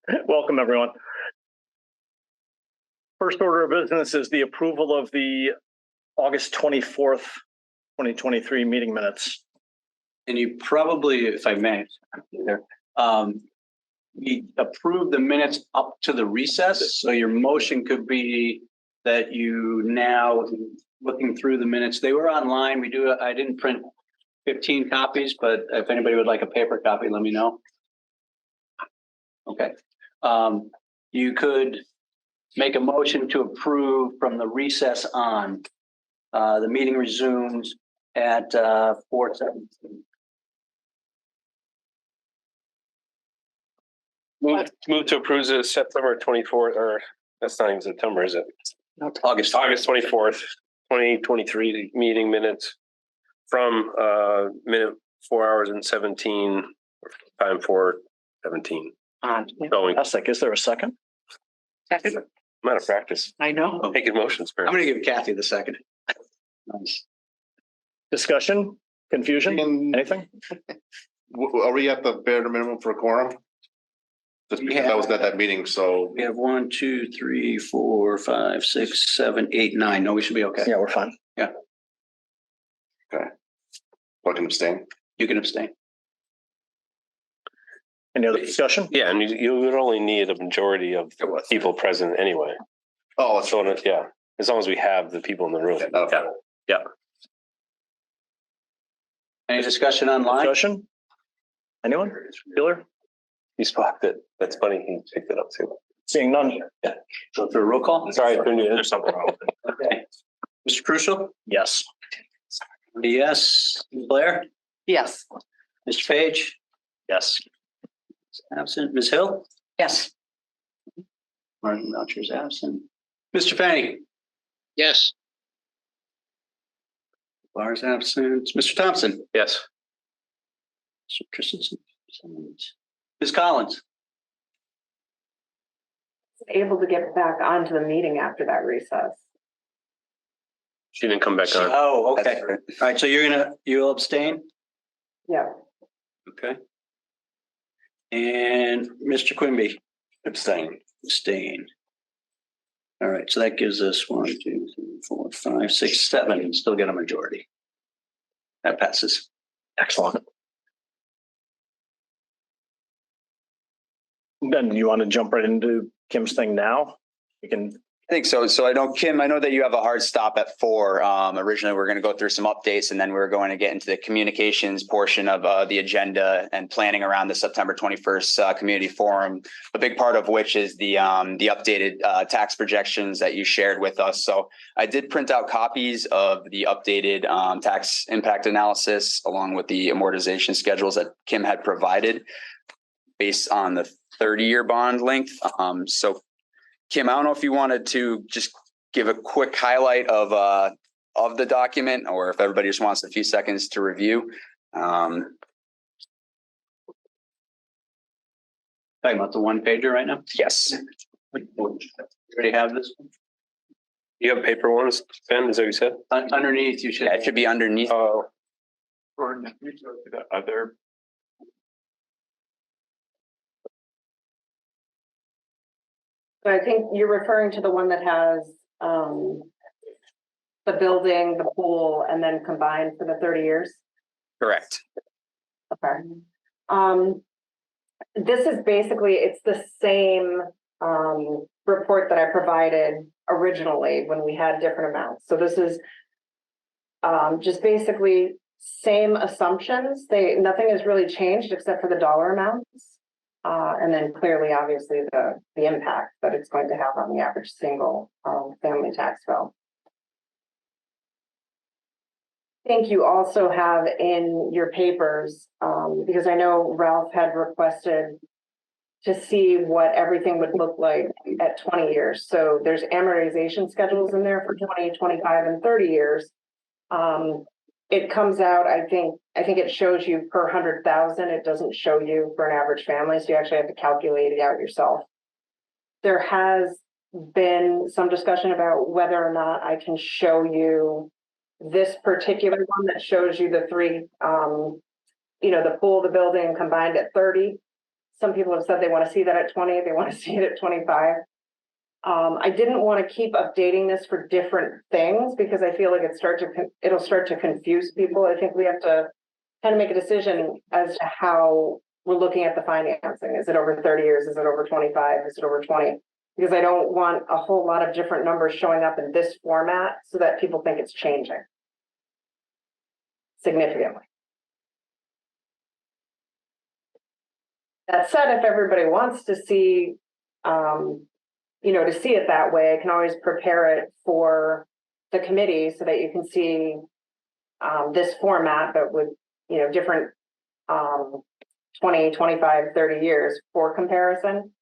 Welcome, everyone. First order of business is the approval of the August 24th, 2023 meeting minutes. And you probably, if I may, we approved the minutes up to the recess. So your motion could be that you now, looking through the minutes, they were online. I didn't print 15 copies, but if anybody would like a paper copy, let me know. Okay. You could make a motion to approve from the recess on. The meeting resumes at 4:17. Move to approve the September 24th, or that's not even September, is it? August 24th, 2023 meeting minutes from minute 4 hours and 17, time 4:17. Going. Is there a second? I'm out of practice. I know. Making motions. I'm going to give Kathy the second. Nice. Discussion? Confusion? Anything? Are we at the bare minimum for a quorum? Just because I was at that meeting, so. We have 1, 2, 3, 4, 5, 6, 7, 8, 9. No, we should be okay. Yeah, we're fine. Yeah. Okay. I can abstain. You can abstain. Any other discussion? Yeah, and you would only need a majority of people present anyway. Oh, it's So, yeah, as long as we have the people in the room. Yeah. Any discussion online? Discussion? Anyone? Bueller? You spot that. That's funny. He picked it up too. Seeing none. Go through a roll call. Sorry, there's something wrong with it. Okay. Mr. Crucial? Yes. Yes. Ms. Blair? Yes. Mr. Page? Yes. Absent. Ms. Hill? Yes. Martin Melcher's absent. Mr. Fanny? Yes. Barr's absent. Mr. Thompson? Yes. Mr. Christensen? Ms. Collins? Able to get back onto the meeting after that recess. She didn't come back on. Oh, okay. All right, so you'll abstain? Yeah. Okay. And Mr. Quimby? abstain. Abstain. All right, so that gives us 1, 2, 3, 4, 5, 6, 7, and still get a majority. That passes. Excellent. Ben, you want to jump right into Kim's thing now? We can. I think so. So I know, Kim, I know that you have a hard stop at 4. Originally, we're going to go through some updates, and then we're going to get into the communications portion of the agenda and planning around the September 21st community forum. A big part of which is the updated tax projections that you shared with us. So I did print out copies of the updated tax impact analysis along with the amortization schedules that Kim had provided based on the 30-year bond length. So Kim, I don't know if you wanted to just give a quick highlight of the document, or if everybody just wants a few seconds to review. Talking about the one pager right now? Yes. You already have this? You have paper ones, Ben? Is that what you said? Underneath, you should. Yeah, it should be underneath. Oh, The other. So I think you're referring to the one that has the building, the pool, and then combined for the 30 years. Correct. Okay. This is basically, it's the same report that I provided originally when we had different amounts. So this is just basically same assumptions. Nothing has really changed except for the dollar amounts. And then clearly, obviously, the impact that it's going to have on the average single family tax bill. I think you also have in your papers, because I know Ralph had requested to see what everything would look like at 20 years. So there's amortization schedules in there for 20, 25, and 30 years. It comes out, I think it shows you per 100,000. It doesn't show you for an average family. So you actually have to calculate it out yourself. There has been some discussion about whether or not I can show you this particular one that shows you the three, the pool, the building combined at 30. some people have said they want to see that at 20, they want to see it at 25. I didn't want to keep updating this for different things because I feel like it'll start to confuse people. I think we have to kind of make a decision as to how we're looking at the financing. Is it over 30 years? Is it over 25? Is it over 20? Because I don't want a whole lot of different numbers showing up in this format so that people think it's changing significantly. That said, if everybody wants to see, to see it that way, I can always prepare it for the committee so that you can see this format, but with, different 20, 25, 30 years for comparison.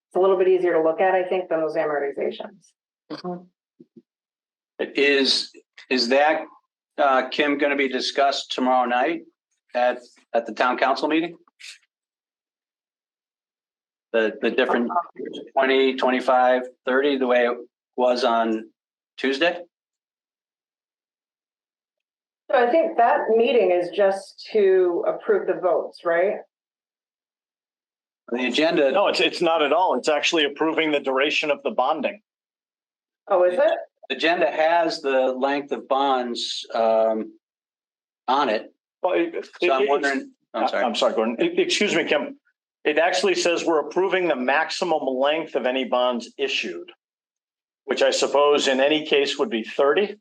It's a little bit easier to look at, I think, than those amortizations. Is that, Kim, going to be discussed tomorrow night at the town council meeting? The different 20, 25, 30, the way it was on Tuesday? So I think that meeting is just to approve the votes, right? The agenda, No, it's not at all. It's actually approving the duration of the bonding. Oh, is it? agenda has the length of bonds on it. Well, So I'm wondering, I'm sorry. I'm sorry, Gordon. Excuse me, Kim. It actually says we're approving the maximum length of any bonds issued, which I suppose in any case would be 30.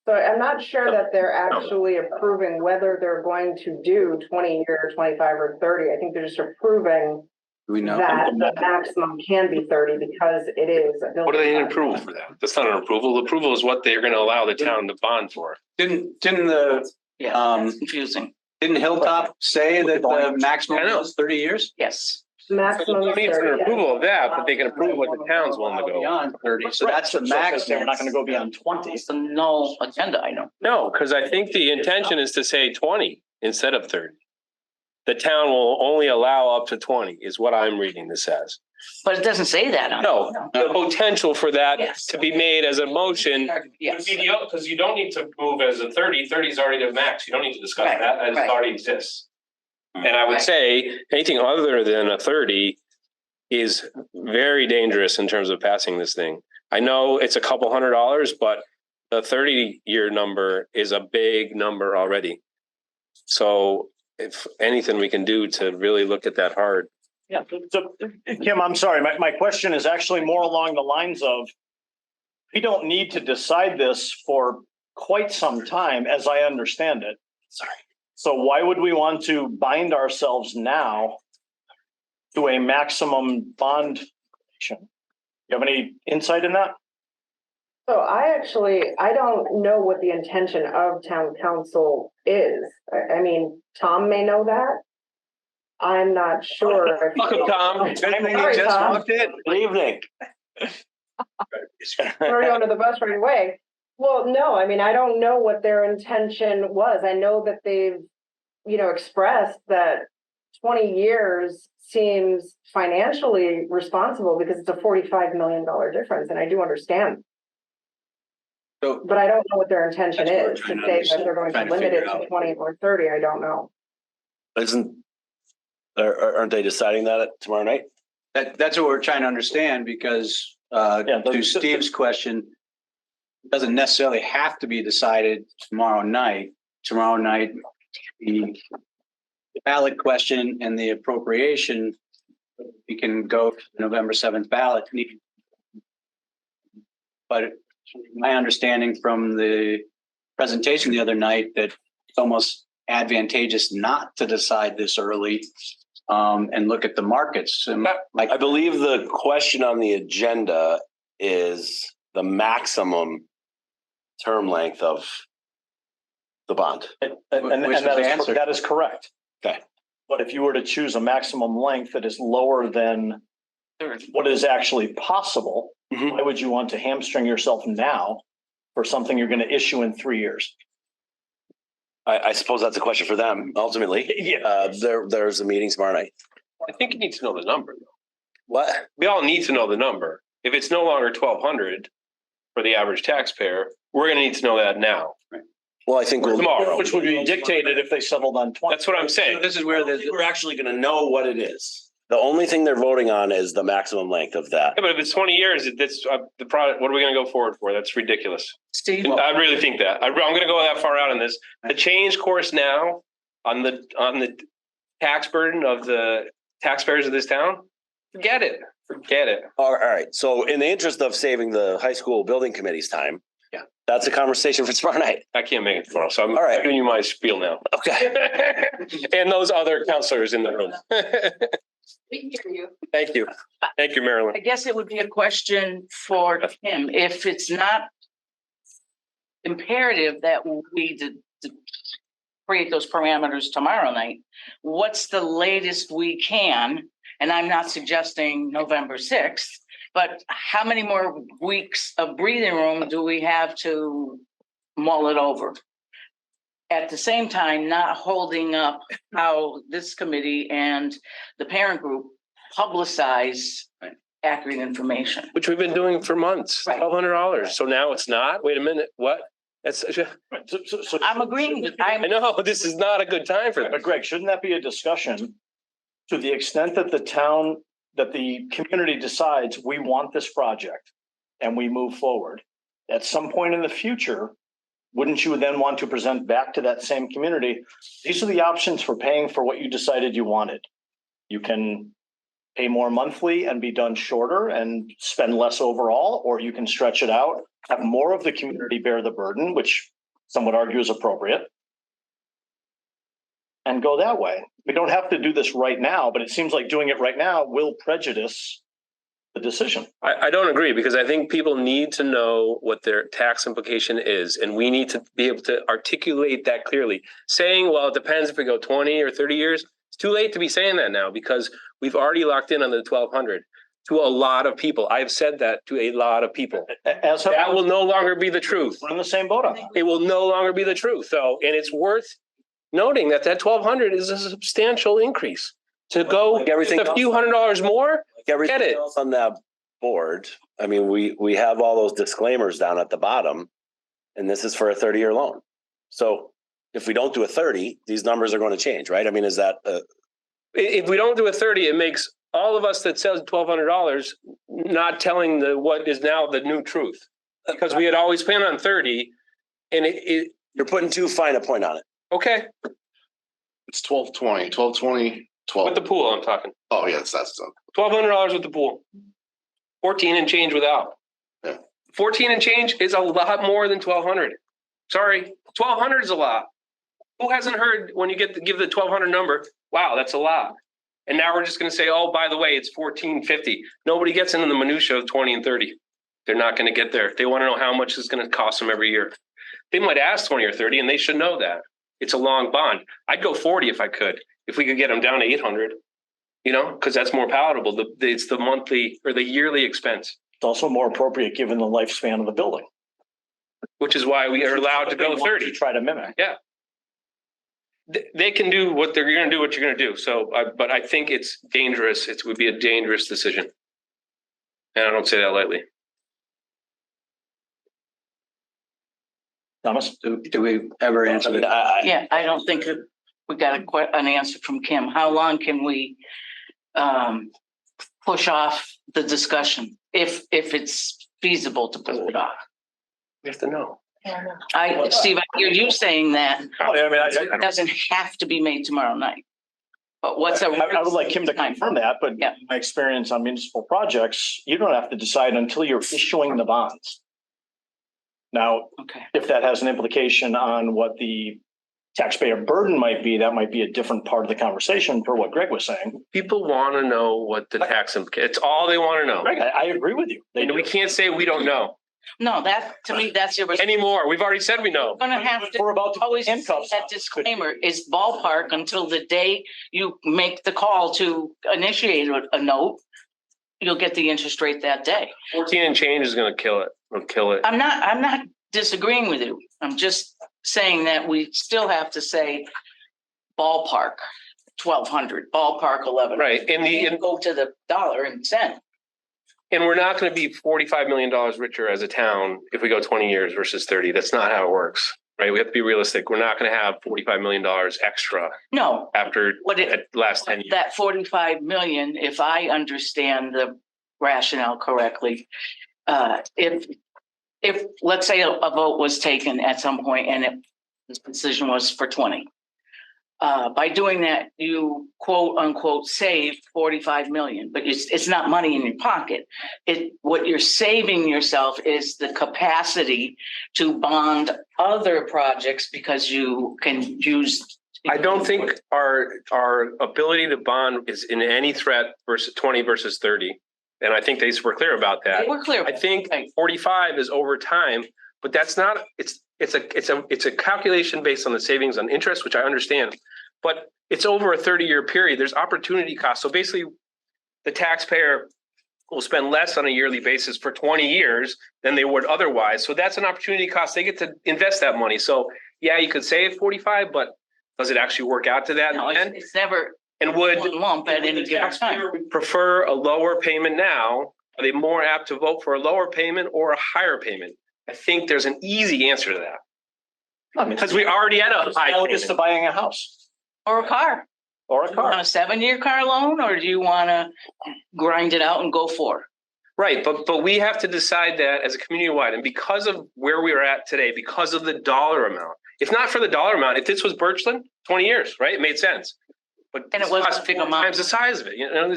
So I'm not sure that they're actually approving whether they're going to do 20 year, 25 or 30. I think they're just approving Do we know? that the maximum can be 30 because it is. a What do they need building approval for that? That's not an approval. The approval is what they're going to allow the town to bond for. Didn't the, Yeah, confusing. didn't Hilltop say that the maximum I know. was 30 years? Yes. Maximum They is don't need 30. an approval of that, but they can approve what the town's willing to go. Beyond 30, so that's the We're maximum. not going to go beyond 20. It's a no agenda item. No, because I think the intention is to say 20 instead of 30. The town will only allow up to 20 is what I'm reading this as. But it doesn't say that on. No, the potential for that Yes. to be made as a motion. Yes. Because you don't need to move as a 30. 30 is already the max. You don't need to discuss Right, that as it right. already exists. And I would say anything other than a 30 is very dangerous in terms of passing this thing. I know it's a couple $100, but the 30-year number is a big number already. So if anything we can do to really look at that hard. Yeah. So, Kim, I'm sorry. My question is actually more along the lines of we don't need to decide this for quite some time, as I understand it. Sorry. So why would we want to bind ourselves now to a maximum bond? You have any insight in that? So I don't know what the intention of town council is. I mean, Tom may know that. I'm not sure. if- Welcome, Tom. Good thing you Sorry, just Tom. walked in. Good evening. Throw you under the bus right away. Well, no, I mean, I don't know what their intention was. I know that they've, expressed that 20 years seems financially responsible because it's a $45 million difference, and I do understand. So But I don't know what their intention That's what we're is to trying to say that understand, they're going to trying to limit it figure to out. 20 or 30. I don't know. Aren't they deciding that tomorrow night? that's what we're trying to understand because to Steve's question, it doesn't necessarily have to be decided tomorrow night. Tomorrow night, the ballot question and the appropriation, we can go to the November 7th ballot. But my understanding from the presentation the other night that it's almost advantageous not to decide this early and look at the markets. And like I believe the question on the agenda is the maximum term length of the bond. And Which was the answer. that is correct. Okay. But if you were to choose a maximum length that is lower than what is actually possible, Mhm. why would you want to hamstring yourself now for something you're going to issue in 3 years? I suppose that's a question for them ultimately. Yeah. There's a meeting tomorrow night. I think you need to know the number. What? We all need to know the number. If it's no longer 1,200 for the average taxpayer, we're going to need to know that now. Well, I think we'll. Tomorrow. Which would be dictated if they settled on 20. That's what I'm saying. This is where We're actually gonna know what it is. The only thing they're voting on is the maximum length of that. Yeah, but if it's 20 years, that's the product. What are we going to go forward for? That's ridiculous. Steve, I really think that. I'm going to go that far out on this. The change course now on the tax burden of the taxpayers of this town. Forget it. Forget it. All right. So in the interest of saving the high school building committee's time. Yeah. That's a conversation for tomorrow night. I can't make it tomorrow, so I'm All right. giving you my spiel now. Okay. And those other counselors in the room. we can hear you. Thank you. Thank you, Marilyn. I guess it would be a question for him. If it's not imperative that we create those parameters tomorrow night, what's the latest we can? And I'm not suggesting November 6th, but how many more weeks of breathing room do we have to mull it over? At the same time, not holding up how this committee and the parent group publicize accurate information. Which we've been doing for months, Right. $1,200. So now it's not? Wait a minute, what? That's, Right, so- I'm agreeing with, I know, this is not a good time for But that. Greg, shouldn't that be a discussion to the extent that the town, that the community decides we want this project and we move forward? At some point in the future, wouldn't you then want to present back to that same community? These are the options for paying for what you decided you wanted. You can pay more monthly and be done shorter and spend less overall, or you can stretch it out, have more of the community bear the burden, which some would argue is appropriate, and go that way. We don't have to do this right now, but it seems like doing it right now will prejudice the decision. I don't agree because I think people need to know what their tax implication is. And we need to be able to articulate that clearly. Saying, well, it depends if we go 20 or 30 years. It's too late to be saying that now because we've already locked in on the 1,200 to a lot of people. I've said that to a lot of people. As have- That will no longer be the truth. We're in the same boat on that. It will no longer be the truth. So, and it's worth noting that 1,200 is a substantial increase. To go Like everything just a few $100 more, Like everything Get it. else on that board, I mean, we have all those disclaimers down at the bottom. And this is for a 30-year loan. So if we don't do a 30, these numbers are going to change, right? I mean, is that if we don't do a 30, it makes all of us that says $1,200 not telling what is now the new truth. Because we had always planned on 30 and you're putting too fine a point on it? okay, It's 1220. with the pool, I'm talking. Oh, yes, that's done. $1,200 with the pool. 14 and change without. Yeah. 14 and change is a lot more than 1,200. Sorry, 1,200 is a lot. Who hasn't heard when you give the 1,200 number? Wow, that's a lot. And now we're just going to say, oh, by the way, it's 1,450. Nobody gets into the minutia of 20 and 30. They're not going to get there. They want to know how much it's going to cost them every year. They might ask 20 or 30, and they should know that. It's a long bond. I'd go 40 if I could. If we could get them down to 800, because that's more palatable. It's the monthly or the yearly expense, It's also more appropriate given the lifespan of the building. which is why we are allowed to They go want 30. to try to mimic. They can do what they're going to do, what you're going to do. So, but I think it's dangerous. It would be a dangerous decision. And I don't say that lightly. Thomas? Do we ever answer that? Yeah, I don't think we got an answer from Kim. How long can we push off the discussion if it's feasible to push it off? You have to know. Steve, I hear you saying that I mean, it doesn't have to be made tomorrow night. But what's a? I would like Kim to confirm that, but Yeah. my experience on municipal projects, you don't have to decide until you're issuing the bonds. Now, Okay. if that has an implication on what the taxpayer burden might be, that might be a different part of the conversation for what Greg was saying. People want to know what the tax implications. It's all they want to know. Greg, I agree with you. They And do. we can't say we don't know No, to me, that's your. anymore. We've already said we know. Gonna have to We're about to always say handcuff that disclaimer is ballpark until the day you make the call to initiate a note. You'll get the interest rate that day. 14 and change is going to kill it. It'll kill it. I'm not disagreeing with you. I'm just saying that we still have to say ballpark 1,200, ballpark 11. Right. And go to the dollar and cent. And we're not going to be $45 million richer as a town if we go 20 years versus 30. That's not how it works. right? We have to be realistic. We're not going to have $45 million extra No, after what it, the last 10 years. that 45 million, if I understand the rationale correctly, if let's say a vote was taken at some point and this decision was for 20. By doing that, you quote unquote save 45 million, but it's not money in your pocket. What you're saving yourself is the capacity to bond other projects because you can use. I don't think our ability to bond is in any threat versus 20 versus 30. And I think they were clear about that. We're clear. I think 45 is over time, but that's not, it's a calculation based on the savings on interest, which I understand, but it's over a 30-year period. There's opportunity cost. So basically the taxpayer will spend less on a yearly basis for 20 years than they would otherwise. So that's an opportunity cost. They get to invest that money. So yeah, you could save 45, but does it actually work out to that? No, it's never And would one lump at any given time. prefer a lower payment now? Are they more apt to vote for a lower payment or a higher payment? I think there's an easy answer to that. I mean, Because we already had a high analogous to payment. buying a house Or a car. or a Do you want car. a 7-year car loan or do you want to grind it out and go for? Right, but we have to decide that as a community wide, and because of where we are at today, because of the dollar amount. If not for the dollar amount, if this was Birchland, 20 years, right? It made sense. But And it wasn't cost a big 4 amount. times the size of it, you know.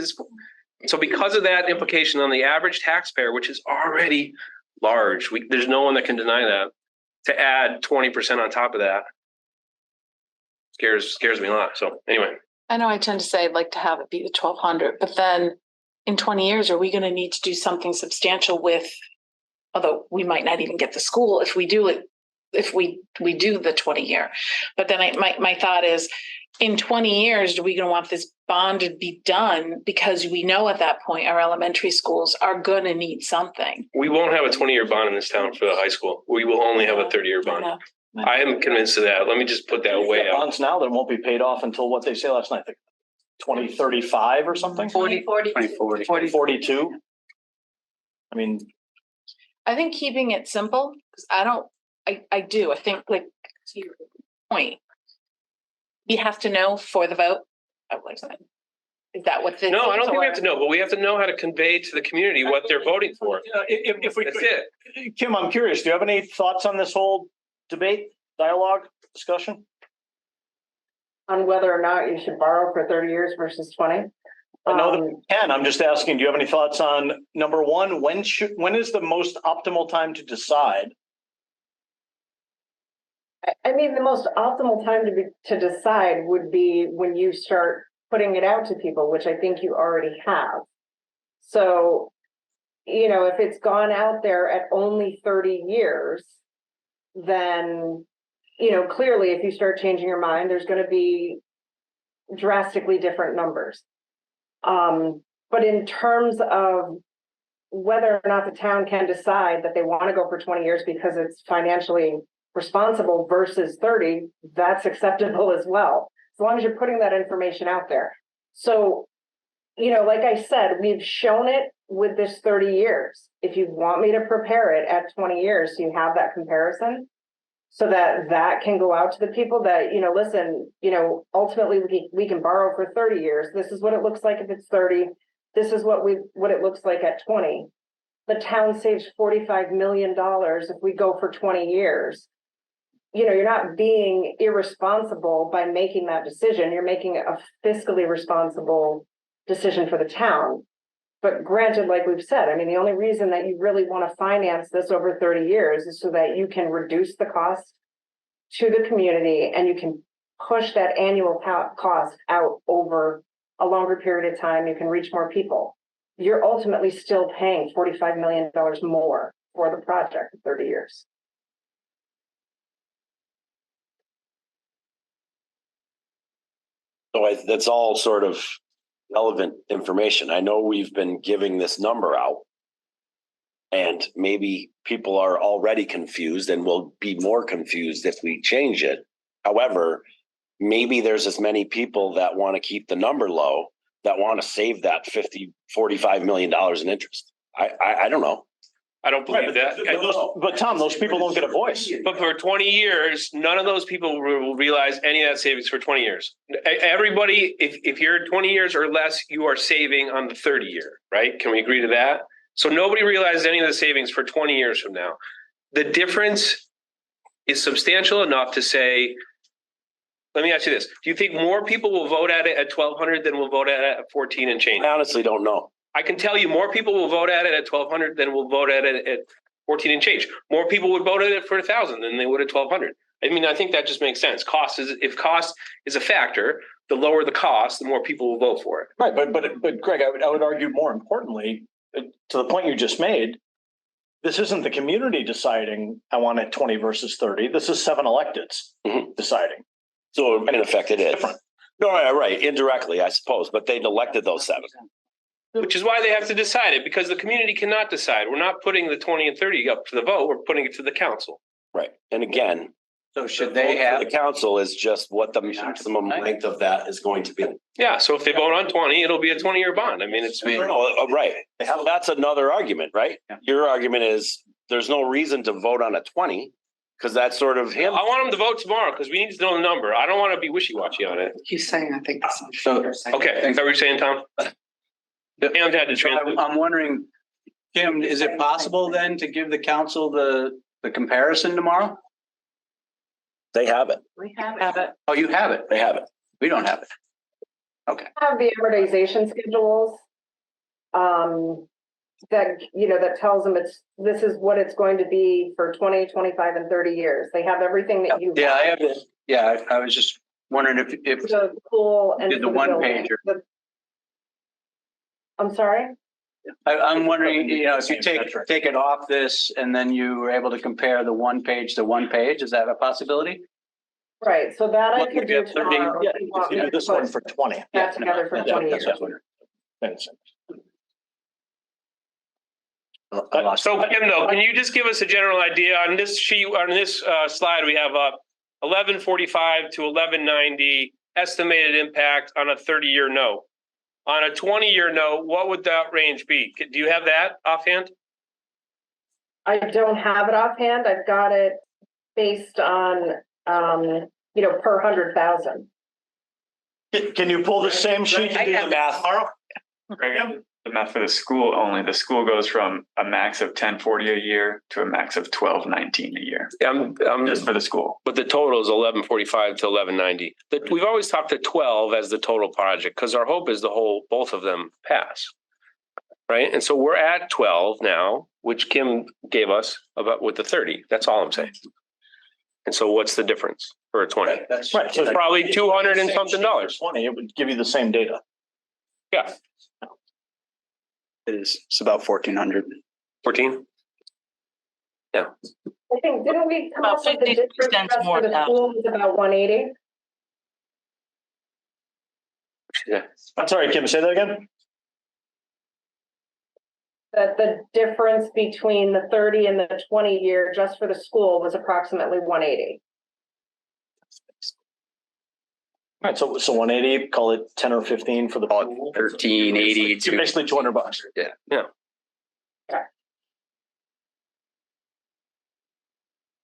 So because of that implication on the average taxpayer, which is already large, there's no one that can deny that. To add 20% on top of that scares me a lot. So anyway. I know I tend to say I'd like to have it be the 1,200, but then in 20 years, are we going to need to do something substantial with, although we might not even get the school if we do it, if we do the 20-year. But then my thought is, in 20 years, are we going to want this bond to be done? Because we know at that point, our elementary schools are going to need something. We won't have a 20-year bond in this town for the high school. We will only have a 30-year bond. I am convinced of that. Let me just put that way out. Bonds now that won't be paid off until what they say last night, 2035 or something? 2040. 42? I mean, I think keeping it simple, because I do. I think, like, to your point, you have to know for the vote. Is that what this? No, I don't think we have is, to know, but we have to know how to convey to the community what they're voting for. if we That's could, it. Kim, I'm curious, do you have any thoughts on this whole debate, dialogue, discussion? On whether or not you should borrow for 30 years versus 20. I know that you can. I'm just asking, do you have any thoughts on number one, when is the most optimal time to decide? I mean, the most optimal time to decide would be when you start putting it out to people, which I think you already have. So, you know, if it's gone out there at only 30 years, then, you know, clearly if you start changing your mind, there's going to be drastically different numbers. But in terms of whether or not the town can decide that they want to go for 20 years because it's financially responsible versus 30, that's acceptable as well, as long as you're putting that information out there. So, you know, like I said, we've shown it with this 30 years. If you want me to prepare it at 20 years, so you have that comparison, so that can go out to the people that, you know, listen, you know, ultimately we can borrow for 30 years. This is what it looks like if it's 30. This is what it looks like at 20. The town saves $45 million if we go for 20 years. You know, you're not being irresponsible by making that decision. You're making a fiscally responsible decision for the town. But granted, like we've said, I mean, the only reason that you really want to finance this over 30 years is so that you can reduce the cost to the community and you can push that annual cost out over a longer period of time. You can reach more people. You're ultimately still paying $45 million more for the project in 30 years. So that's all sort of relevant information. I know we've been giving this number out, and maybe people are already confused and will be more confused if we change it. However, maybe there's as many people that want to keep the number low that want to save that $45 million in interest. I don't know. I don't believe that. But Tom, those people don't get a voice. But for 20 years, none of those people will realize any of that savings for 20 years. Everybody, if you're 20 years or less, you are saving on the 30 year, right? Can we agree to that? So nobody realizes any of the savings for 20 years from now. The difference is substantial enough to say, let me ask you this. Do you think more people will vote at it at 1,200 than will vote at it at 14 and change? I honestly don't know. I can tell you more people will vote at it at 1,200 than will vote at it at 14 and change. More people would vote at it for 1,000 than they would at 1,200. I mean, I think that just makes sense. If cost is a factor, the lower the cost, the more people will vote for it. Right, but Greg, I would argue more importantly, to the point you just made, this isn't the community deciding I want it 20 versus 30. This is 7 electeds deciding. So in effect, it is. Different. No, right, indirectly, I suppose, but they'd elected those 7. Which is why they have to decide it, because the community cannot decide. We're not putting the 20 and 30 up to the vote. We're putting it to the council. Right. And again, So should they have? the council is just what the maximum length of that is going to be. Yeah, so if they vote on 20, it'll be a 20-year bond. I mean, it's. Right. So that's another argument, right? Your argument is there's no reason to vote on a 20 because that's sort of him. I want them to vote tomorrow because we need to know the number. I don't want to be wishy-washy on it. He's saying, I think. So, Okay, is that what you're saying, Tom? Pam had to translate. I'm wondering, Kim, is it possible then to give the council the comparison tomorrow? They have it. We have it. Oh, you have it. They have it. We don't have it. Okay. Have the amortization schedules. That, that tells them this is what it's going to be for 20, 25 and 30 years. They have everything that you. Yeah, I have this. Yeah, I was just wondering if The pool and. did the for one building. pager. I'm sorry? I'm wondering, if you take it off this and then you were able to compare the one page to one page, is that a possibility? Right, so that I What could you do get 30 tomorrow. Yeah, if you want you me do to this one put for 20. that together for 20 years. So Kim, though, can you just give us a general idea on this sheet, on this slide, we have 1145 to 1190 estimated impact on a 30-year note. On a 20-year note, what would that range be? Do you have that offhand? I don't have it offhand. I've got it based on, per 100,000. Can you pull the same sheet to do the math tomorrow? The math for the school only, the school goes from a max of 1040 a year to a max of 1219 a year. I'm Just for the school. But the total is 1145 to 1190. We've always talked to 12 as the total project because our hope is both of them pass. Right. And so we're at 12 now, which Kim gave us about with the 30. That's all I'm saying. And so what's the difference for a 20? Right, so It's probably 200 and something dollars. 20, it would give you the same data. Yeah. It's about 1,400. 14. I think, didn't we come About up with the 50% district trust more for the now. school was about 180? Yeah. I'm sorry, Kim, say that again? That the difference between the 30 and the 20 year just for the school was approximately 180. Right, so 180, call it 10 or 15 for the. 1380 to Basically $200. yeah.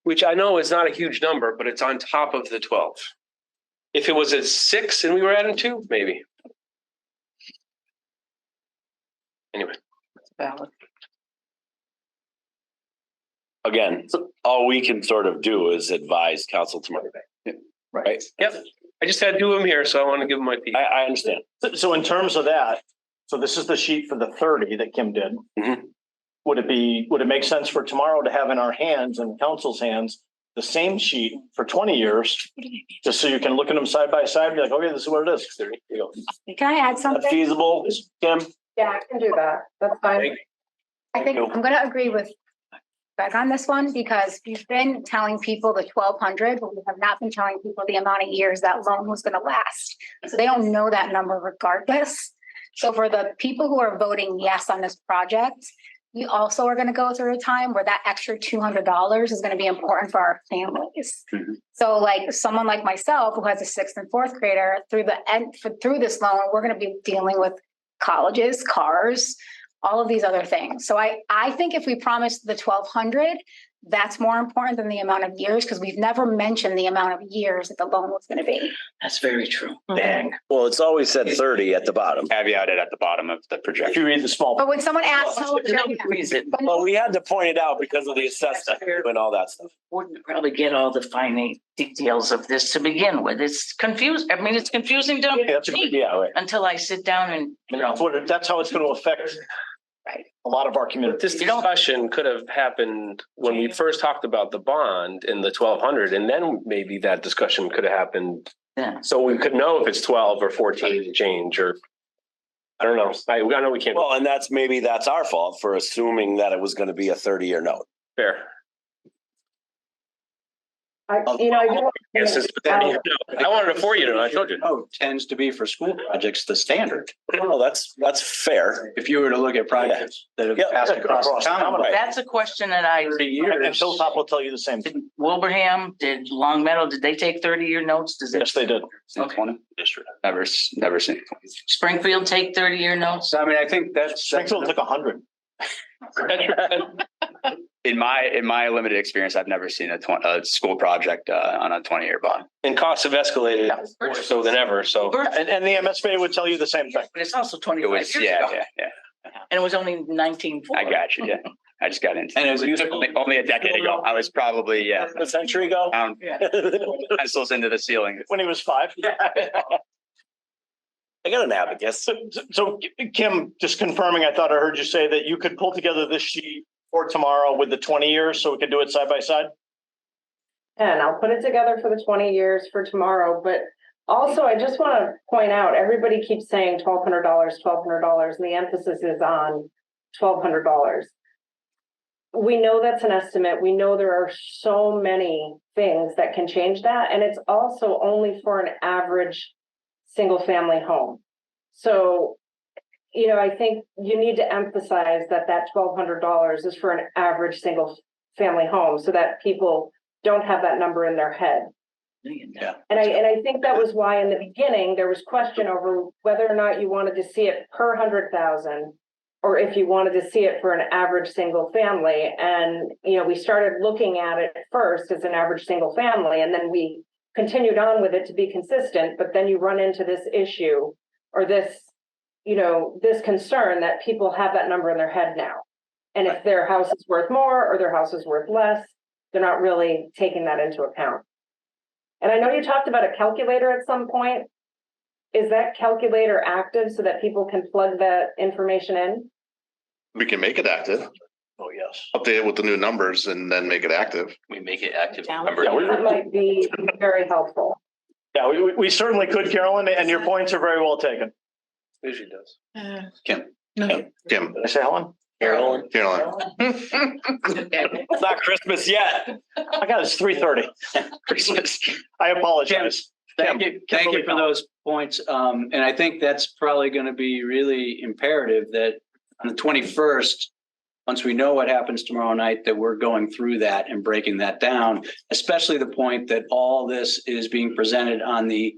Which I know is not a huge number, but it's on top of the 12. If it was at 6 and we were adding 2, maybe. Anyway. Valid. Again, all we can sort of do is advise council tomorrow. Right. Yep. I just had 2 of them here, so I want to give them my piece. I understand. So in terms of that, so this is the sheet for the 30 that Kim did. Mhm. Would it make sense for tomorrow to have in our hands and council's hands, the same sheet for 20 years? Just so you can look at them side by side and be like, okay, this is what it is. There you go. Can I add That's something? feasible, Kim? Yeah, I can do that. That's fine. I think I'm gonna agree with Greg on this one because we've been telling people the 1,200, but we have not been telling people the amount of years that loan was gonna last. So they don't know that number regardless. So for the people who are voting yes on this project, we also are gonna go through a time where that extra $200 is gonna be important for our families. So like someone like myself who has a 6th and 4th grader through this loan, we're gonna be dealing with colleges, cars, all of these other things. So I think if we promise the 1,200, that's more important than the amount of years, because we've never mentioned the amount of years that the loan was going to be. That's very true. Dang. Well, it's always said 30 at the bottom. Caveated at the bottom of the If projection. you read the small. But when someone asks, Freeze it. Well, we had to point it out because of the assessment and all that stuff. Wouldn't probably get all the finite details of this to begin with. It's confused. I mean, it's confusing to Yeah, that's a good, me Yeah, right. until I sit down and, that's how it's going to affect Right. a lot of our But community. this discussion could have happened when we first talked about the bond in the 1,200, and then maybe that discussion could have happened. Yeah. So we could know if it's 12 or 14 and change, or I don't know. I know we can't. Well, and that's our fault for assuming that it was going to be a 30-year note. Fair. I do want Yes, to- I wanted a 4-year note. I told you. No, tends to be for school projects, the standard. Well, that's fair. If you were to look at projects that have Yeah. passed across the Commonwealth. that's a question that I, 30 And years. Hilltop will tell you the same thing. did Wilbraham, did Long Meadow, did they take 30-year notes? Does it Yes, they did. District. Never seen. Springfield take 30-year notes? So I mean, I think that's. Springfield took 100. In my limited experience, I've never seen a school project on a 20-year bond. And costs have escalated more so than ever. So And the MSBA would tell you the same thing. But it's also It 25 was, years yeah, ago. yeah. And it was only 1904. I got you. Yeah, I just got into And it. it was Only a decade ago. I was probably A century ago? pencils into the ceiling. When he was 5. I got an abacus. So Kim, just confirming, I thought I heard you say that you could pull together this sheet for tomorrow with the 20 years so we could do it side by side? And I'll put it together for the 20 years for tomorrow, but also I just want to point out, everybody keeps saying $1,200, and the emphasis is on $1,200. We know that's an estimate. We know there are so many things that can change that, and it's also only for an average single-family home. So, I think you need to emphasize that $1,200 is for an average single-family home, so that people don't have that number in their head. Yeah. And I think that was why in the beginning, there was question over whether or not you wanted to see it per 100,000 or if you wanted to see it for an average single family. And, we started looking at it first as an average single family, and then we continued on with it to be consistent. But then you run into this issue or this concern that people have that number in their head now. And if their house is worth more or their house is worth less, they're not really taking that into account. And I know you talked about a calculator at some point. Is that calculator active so that people can plug that information in? We can make it active, Oh, yes. update it with the new numbers and then make it active. We make it active. Down. That might be very helpful. Yeah, we certainly could, Carolyn, and your points are very well taken. usually does. Kim. Kim, Did I say Helen? Carolyn. Carolyn. It's not Christmas yet. I got it's 3:30. Christmas. I apologize. Thank you for those points. And I think that's probably going to be really imperative that on the 21st, once we know what happens tomorrow night, that we're going through that and breaking that down, especially the point that all this is being presented on the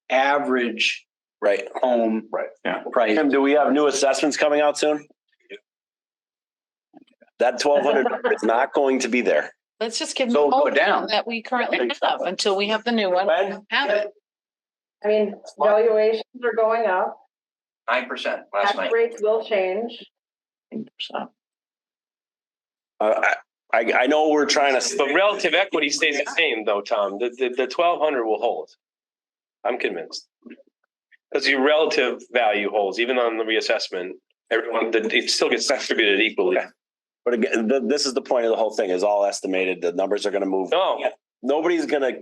average Right. home Right, yeah. price. Tim, do we have new assessments coming out soon? That 1,200 is not going to be there. Let's just give them So go hope down. that we currently have until we have the new one. When? Have it. I mean, valuations are going up, 9% tax rates will change. I know we're trying to. But relative equity stays the same though, Tom. The 1,200 will hold. I'm convinced. Because your relative value holds, even on the reassessment, it still gets distributed equally. But again, this is the point of the whole thing, is all estimated. The numbers are going to move. No. Nobody's going to,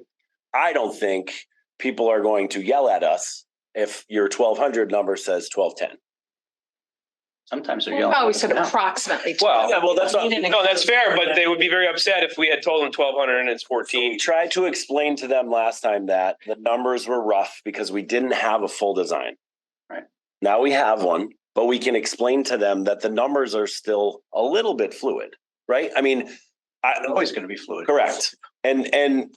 I don't think people are going to yell at us if your 1,200 number says 1,210. Sometimes they're We yelling. always said approximately. Well, Yeah, well, that's not. no, that's fair, but they would be very upset if we had told them 1,200 and it's 14. We tried to explain to them last time that the numbers were rough because we didn't have a full design. Right. Now we have one, but we can explain to them that the numbers are still a little bit fluid, right? I mean, Always going to be fluid. correct. And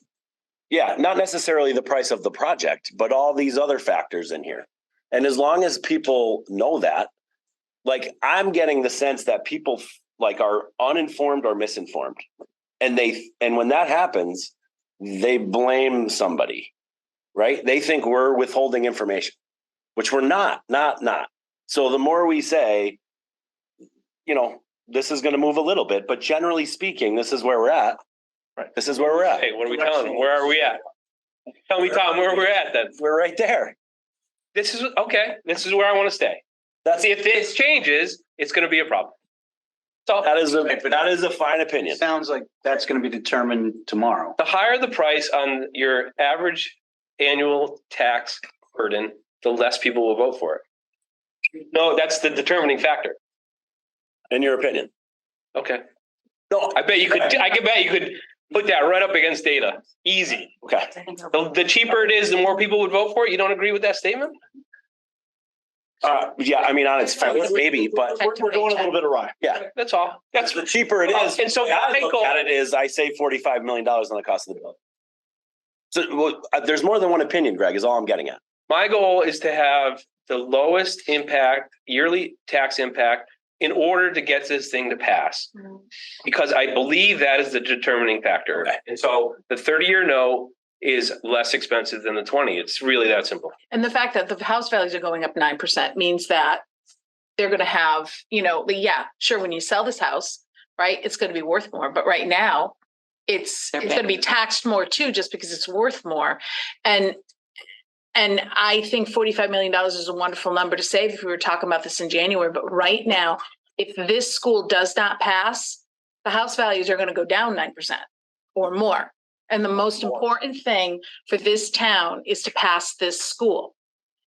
yeah, not necessarily the price of the project, but all these other factors in here. And as long as people know that, like, I'm getting the sense that people like are uninformed or misinformed. And when that happens, they blame somebody, right? They think we're withholding information, which we're not. So the more we say, you know, this is going to move a little bit, but generally speaking, this is where we're at. Right. This is where we're at. Hey, what are we telling them? Where are we at? Tell me, Tom, where we're at then. We're right there. This is okay. This is where I want to stay. If this changes, it's going to be a problem. So That is a fine opinion. It sounds like that's going to be determined tomorrow. the higher the price on your average annual tax burden, the less people will vote for it. No, that's the determining factor. In your opinion. Okay. No, I bet you could put that right up against data. Easy. okay. The cheaper it is, the more people would vote for it. You don't agree with that statement? Yeah, I mean, on its face, maybe, but We're going a little bit awry. yeah. That's all. That's The cheaper it is. And so the way I my look goal- at it is I save $45 million on the cost of the bill. So well, there's more than one opinion, Greg, is all I'm getting at. my goal is to have the lowest impact, yearly tax impact in order to get this thing to pass. Because I believe that is the determining factor. Okay. And so the 30-year no is less expensive than the 20. It's really that simple. And the fact that the house values are going up 9% means that they're going to have, yeah, sure. When you sell this house, right, it's going to be worth more. But right now it's going to be taxed more too, just because it's worth more. And I think $45 million is a wonderful number to save if we were talking about this in January. But right now, if this school does not pass, the house values are going to go down 9% or more. And the most important thing for this town is to pass this school.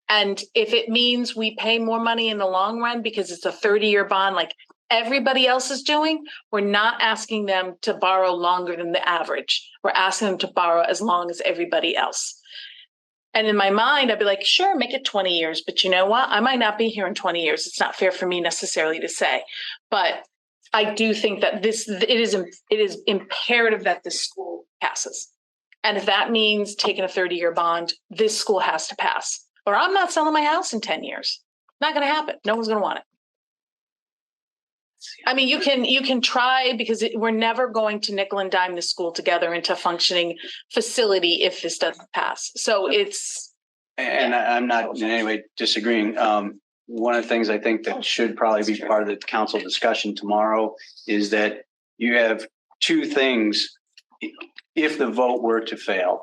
And if it means we pay more money in the long run because it's a 30-year bond like everybody else is doing, we're not asking them to borrow longer than the average. We're asking them to borrow as long as everybody else. And in my mind, I'd be like, sure, make it 20 years. But you know what? I might not be here in 20 years. It's not fair for me necessarily to say. But I do think that it is imperative that this school passes. And if that means taking a 30-year bond, this school has to pass. Or I'm not selling my house in 10 years. Not going to happen. No one's going to want it. I mean, you can try because we're never going to nickel and dime the school together into a functioning facility if this doesn't pass. So it's. And I'm not in any way disagreeing. One of the things I think that should probably be part of the council discussion tomorrow is that you have two things. If the vote were to fail,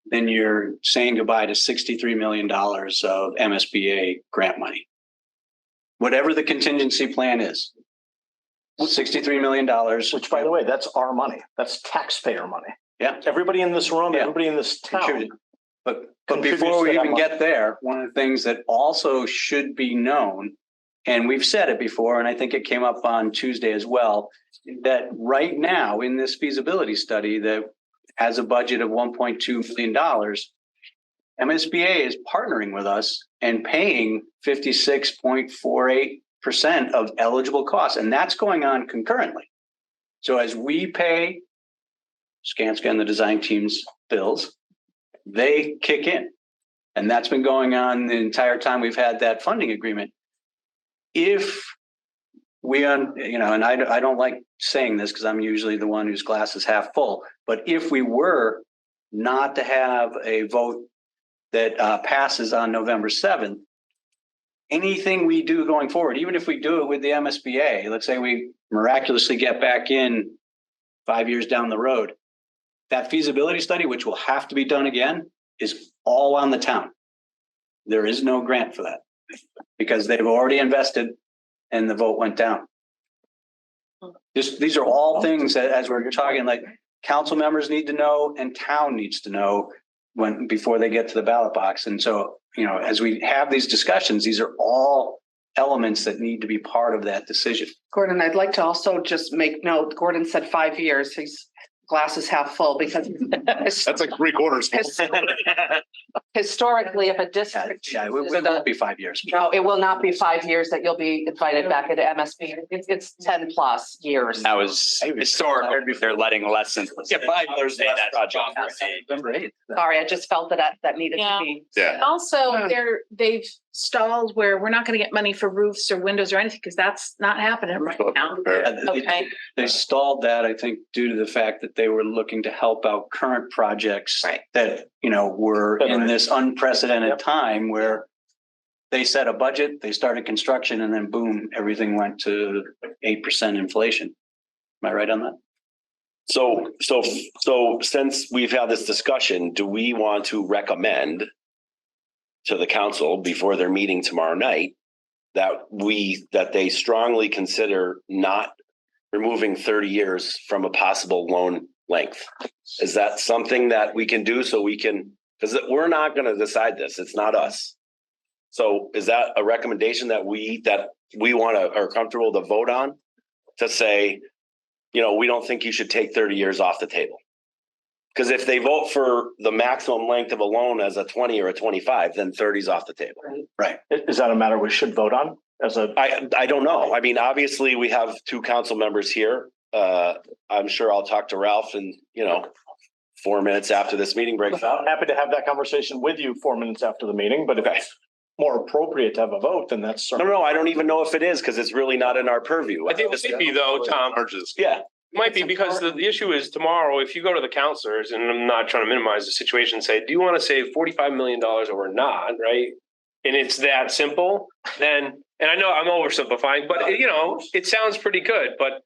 then you're saying goodbye to $63 million of MSBA grant money. Whatever the contingency plan is, $63 million. Which, by the way, that's our money. That's taxpayer money. Yeah. Everybody in this room, Yeah. everybody in this town. Contributed. But contributes before we to that even money. get there, one of the things that also should be known, and we've said it before, and I think it came up on Tuesday as well, that right now in this feasibility study that has a budget of $1.2 million, MSBA is partnering with us and paying 56.48% of eligible costs, and that's going on concurrently. So as we pay Skanska and the design team's bills, they kick in. And that's been going on the entire time we've had that funding agreement. If we, and I don't like saying this because I'm usually the one whose glass is half full, but if we were not to have a vote that passes on November 7th, anything we do going forward, even if we do it with the MSBA, let's say we miraculously get back in 5 years down the road, that feasibility study, which will have to be done again, is all on the town. There is no grant for that because they've already invested and the vote went down. These are all things that, as we're talking, like council members need to know and town needs to know before they get to the ballot box. And so, as we have these discussions, these are all elements that need to be part of that decision. Gordon, I'd like to also just make note, Gordon said 5 years, his glass is half full because That's like 3/4. historically, if a district. Yeah, it won't be 5 years. No, it will not be 5 years that you'll be invited back into MSB. It's 10 plus years. That was historic. They're letting lessons. Yeah, 5 years Say that project. Sorry, I just felt that needed to Yeah. be. Yeah. Also, they've stalled where we're not gonna get money for roofs or windows or anything, because that's not happening right now. Okay, They stalled that, I think, due to the fact that they were looking to help out current projects Right. that, were in this unprecedented time where they set a budget, they started construction, and then boom, everything went to 8% inflation. Am I right on that? So since we've had this discussion, do we want to recommend to the council before their meeting tomorrow night that they strongly consider not removing 30 years from a possible loan length? Is that something that we can do so we can, because we're not going to decide this. It's not us. So is that a recommendation that we are comfortable to vote on, to say, we don't think you should take 30 years off the table? Because if they vote for the maximum length of a loan as a 20 or a 25, then 30 is off the table. Right. Is that a matter we should vote on as a? I don't know. I mean, obviously we have two council members here. I'm sure I'll talk to Ralph and, 4 minutes after this meeting breaks out. I'm happy to have that conversation with you 4 minutes after the meeting, but if it's more appropriate to have a vote, then that's. No, I don't even know if it is, because it's really not in our purview. I think it might be though, Tom. Yeah. Might be, because the issue is tomorrow, if you go to the counselors, and I'm not trying to minimize the situation, say, do you want to save $45 million or not, right? And it's that simple, then, and I know I'm oversimplifying, but it sounds pretty good. But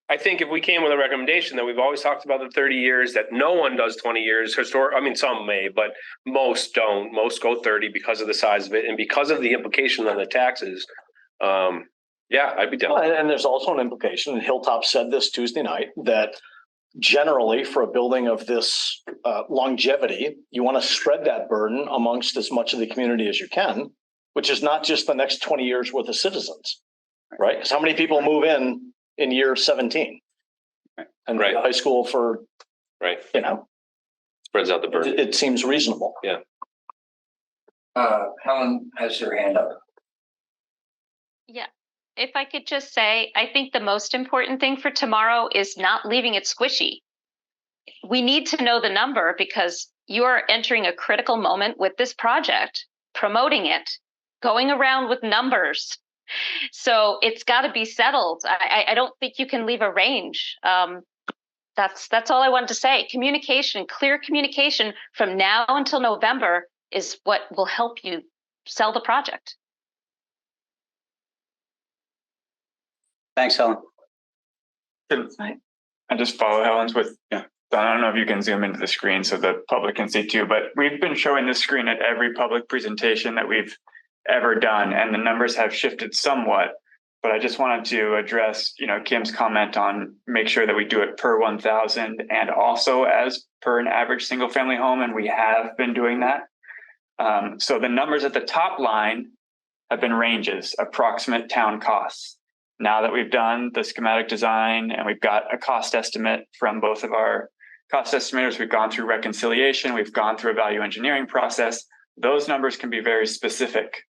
I think if we came with a recommendation that we've always talked about the 30 years, that no one does 20 years, some may, but most don't. Most go 30 because of the size of it and because of the implication on the taxes. Yeah, I'd be down. And there's also an implication, and Hilltop said this Tuesday night, that generally for a building of this longevity, you want to spread that burden amongst as much of the community as you can, which is not just the next 20 years worth of citizens, right? Because how many people move in year 17? And high school for, spreads out the burden. It seems reasonable. Yeah. Helen has her hand up. Yeah. If I could just say, I think the most important thing for tomorrow is not leaving it squishy. We need to know the number because you are entering a critical moment with this project, promoting it, going around with numbers. So it's got to be settled. I don't think you can leave a range. That's all I wanted to say. Communication, clear communication from now until November is what will help you sell the project. Thanks, Helen. I just follow Helen's with, I don't know if you can zoom into the screen so the public can see too, but we've been showing this screen at every public presentation that we've ever done, and the numbers have shifted somewhat. But I just wanted to address, Kim's comment on make sure that we do it per 1,000 and also as per an average single family home, and we have been doing that. So the numbers at the top line have been ranges, approximate town costs. Now that we've done the schematic design and we've got a cost estimate from both of our cost estimators, we've gone through reconciliation, we've gone through a value engineering process, those numbers can be very specific.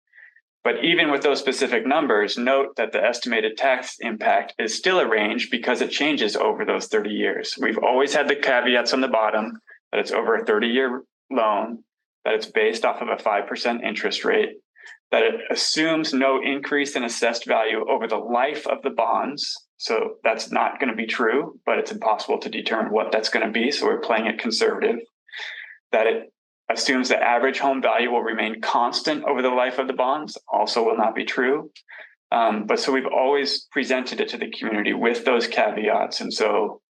But even with those specific numbers, note that the estimated tax impact is still a range because it changes over those 30 years. We've always had the caveats on the bottom that it's over a 30-year loan, that it's based off of a 5% interest rate, that it assumes no increase in assessed value over the life of the bonds. So that's not going to be true, but it's impossible to determine what that's going to be. So we're playing it conservative. That it assumes the average home value will remain constant over the life of the bonds, also will not be true. But so we've always presented it to the community with those caveats. And so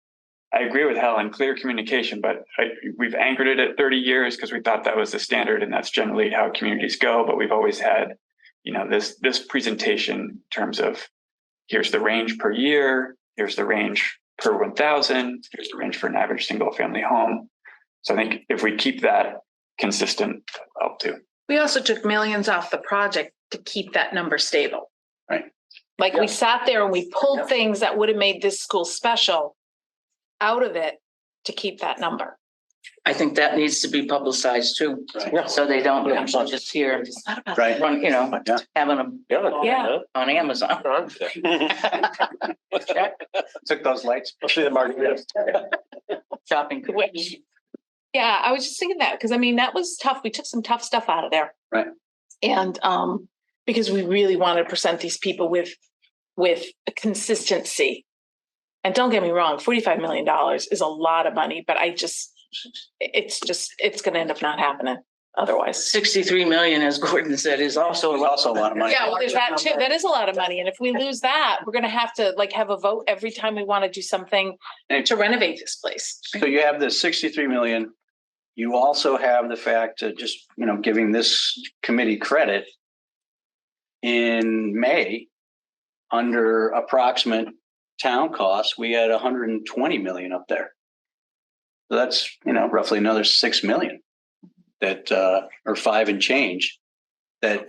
I agree with Helen, clear communication, but we've anchored it at 30 years because we thought that was the standard, and that's generally how communities go. But we've always had, this presentation in terms of here's the range per year, here's the range per 1,000, here's the range for an average single family home. So I think if we keep that consistent, that'll help too. We also took millions off the project to keep that number stable. Right. Like we sat there and we pulled things that would have made this school special out of it to keep that number. I think that needs to be publicized too, so they don't just hear Right. having them on Amazon. Took those lights. Especially the margaritas. Shopping. Yeah, I was just thinking that because that was tough. We took some tough stuff out of there. Right. And because we really want to present these people with a consistency. And don't get me wrong, $45 million is a lot of money, but it's gonna end up not happening otherwise. 63 million, as Gordon said, is also It's also a lot of money. Yeah, well, there's that too. That is a lot of money. And if we lose that, we're gonna have to like have a vote every time we want to do something to renovate this place. So you have the 63 million. You also have the fact that just, giving this committee credit in May, under approximate town costs, we had 120 million up there. So that's, roughly another 6 million that, or 5 and change that.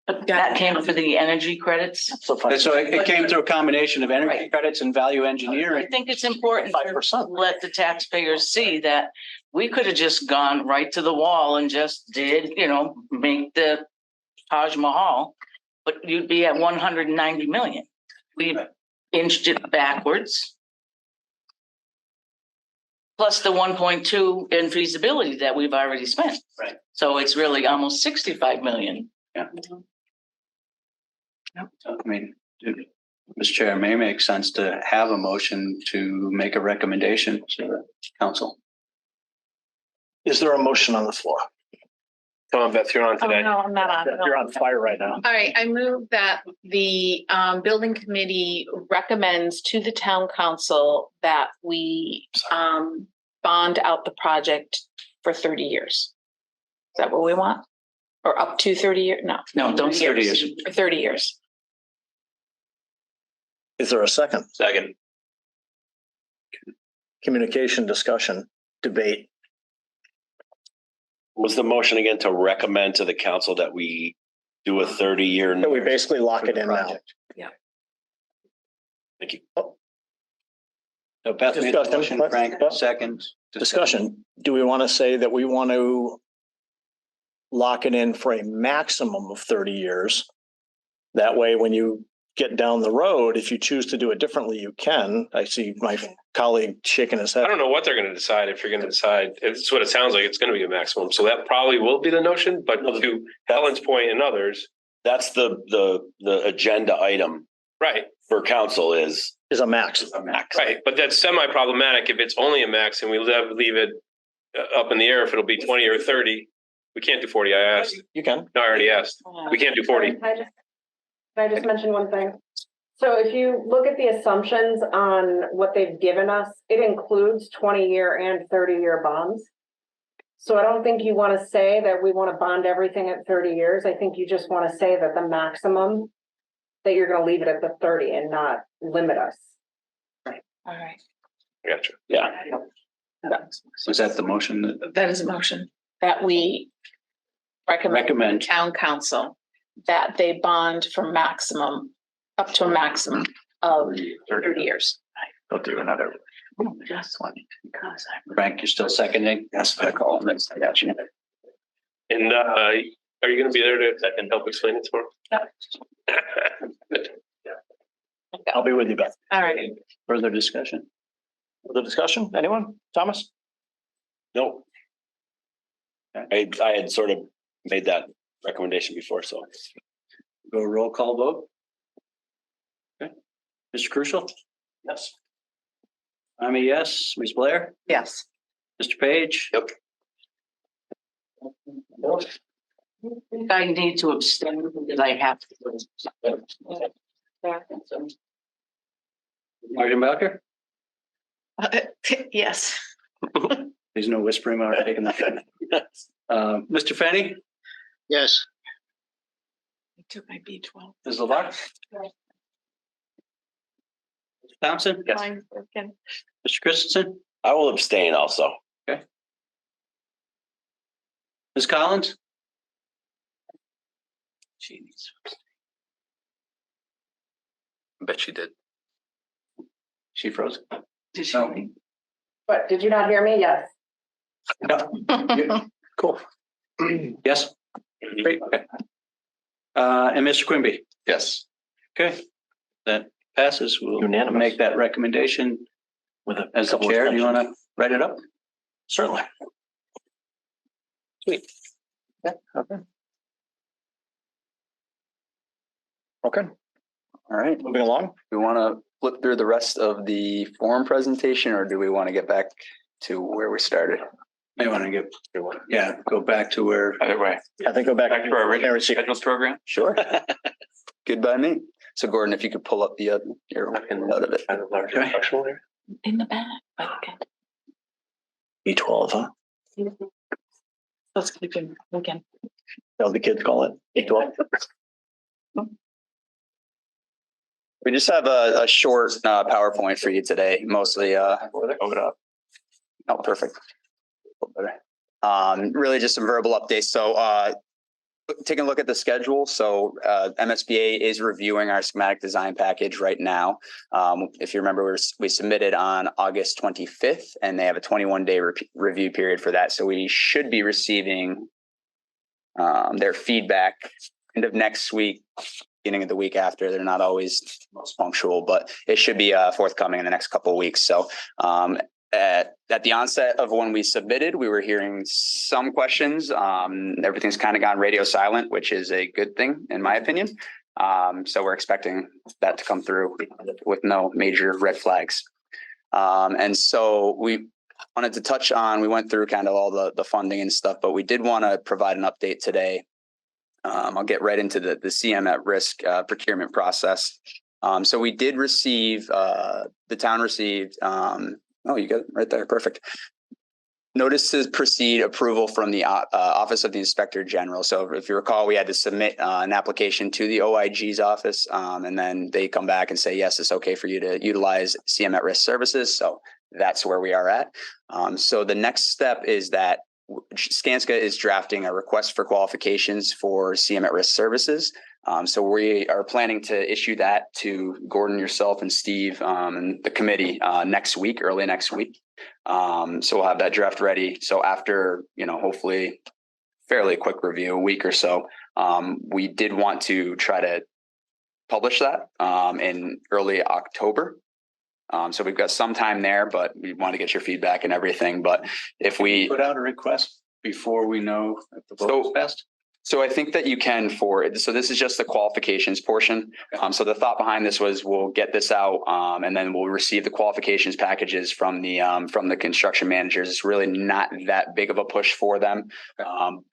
But that came for the energy credits. So it came through a combination of energy credits and value engineering. I think it's important to let the taxpayers see that we could have just gone right to the wall and just did, make the Taj Mahal, but you'd be at 190 million. We've inched it backwards. Plus the 1.2 in feasibility that we've already spent. Right. So it's really almost 65 million. Yeah. I mean, Mr. Chair, it may make sense to have a motion to make a recommendation to the council. Is there a motion on the floor? Come on, Beth, you're on Oh, today. no, I'm not on. You're on fire right now. All right, I move that the building committee recommends to the town council that we bond out the project for 30 years. Is that what we want? Or up to 30 years? No, don't 30 years. for 30 years. Is there a second? Second. Communication, discussion, debate. Was the motion again to recommend to the council that we do a 30-year? And we basically lock it in now. Thank you. So Beth made the Discussion. motion, Frank, second. Discussion. Do we want to say that we want to lock it in for a maximum of 30 years? That way, when you get down the road, if you choose to do it differently, you can. I see my colleague shaking his head. I don't know what they're gonna decide if you're gonna decide. It's what it sounds like. It's gonna be a maximum. So that probably will be the notion, but to Helen's point and others. That's the agenda item Right, for council is Is a max. a max. right. But that's semi-problematic if it's only a max and we leave it up in the air if it'll be 20 or 30. We can't do 40. I asked. You can. No, I already asked. We can't do 40. Can I just mention one thing? So if you look at the assumptions on what they've given us, it includes 20-year and 30-year bonds. So I don't think you want to say that we want to bond everything at 30 years. I think you just want to say that the maximum, that you're going to leave it at the 30 and not limit us. All right. Gotcha. Yeah. Was that the motion? That is a motion that we recommend town council that they bond for maximum, up to a maximum of 30 years. Go through another. Just one. Frank, you're still seconding? Yes, I call. Next, I got you. And are you gonna be there to and help explain it tomorrow? I'll be with you, Beth. All right. Further discussion? The discussion, anyone? Thomas? No. I had sort of made that recommendation before, so. Go roll call vote. Okay. Mr. Crucial? Yes. I'm a yes. Ms. Blair? Yes. Mr. Page? Yep. I need to abstain because I have to. Martin Belker? Yes. There's no whispering or taking that. Mr. Fenny? Yes. I took my B12. Ms. LeVar? Thompson? Yes. Mine's broken. Mr. Christensen? I will abstain also. Ms. Collins? I bet she did. She froze. Did she? No. But did you not hear me? Yes. Cool. Yes. Great. Okay. And Mr. Quimby? Yes. Okay. That passes. We'll Unanimous. make that recommendation With a as the couple of chair. Do you want to exceptions. write it up? Certainly. Sweet. Yeah. Okay. Okay, All right. moving along. We want to flip through the rest of the forum presentation, or do we want to get back to where we started? May want to go back to where. Either way, I think go back. back to our original There, see- scheduled program. Sure. Good by me. So Gordon, if you could pull up the, your out of it. In the back. Okay. E12, huh? Let's keep him again. That's the kids call it. E12. We just have a short PowerPoint for you today, mostly Hold it up. oh, perfect. A little better. Really just some verbal updates. So taking a look at the schedule. So MSBA is reviewing our schematic design package right now. If you remember, we submitted on August 25th, and they have a 21-day review period for that. So we should be receiving their feedback end of next week, beginning of the week after. They're not always most punctual, but it should be forthcoming in the next couple of weeks. So at the onset of when we submitted, we were hearing some questions. Everything's kind of gone radio silent, which is a good thing, in my opinion. So we're expecting that to come through with no major red flags. And so we wanted to touch on, we went through kind of all the funding and stuff, but we did want to provide an update today. I'll get right into the CM at risk procurement process. So we did receive, the town received, oh, you got it right there. Perfect. Notice to proceed approval from the Office of the Inspector General. So if you recall, we had to submit an application to the OIG's office, and then they come back and say, yes, it's okay for you to utilize CM at risk services. So that's where we are at. So the next step is that Skanska is drafting a request for qualifications for CM at risk services. So we are planning to issue that to Gordon, yourself, and Steve, and the committee next week, early next week. So we'll have that draft ready. So after, hopefully fairly quick review, a week or so, we did want to try to publish that in early October. So we've got some time there, but we want to get your feedback and everything. But if we Put out a request before we know if the vote is passed. So I think that you can so this is just the qualifications portion. So the thought behind this was we'll get this out and then we'll receive the qualifications packages from the construction managers. It's really not that big of a push for them.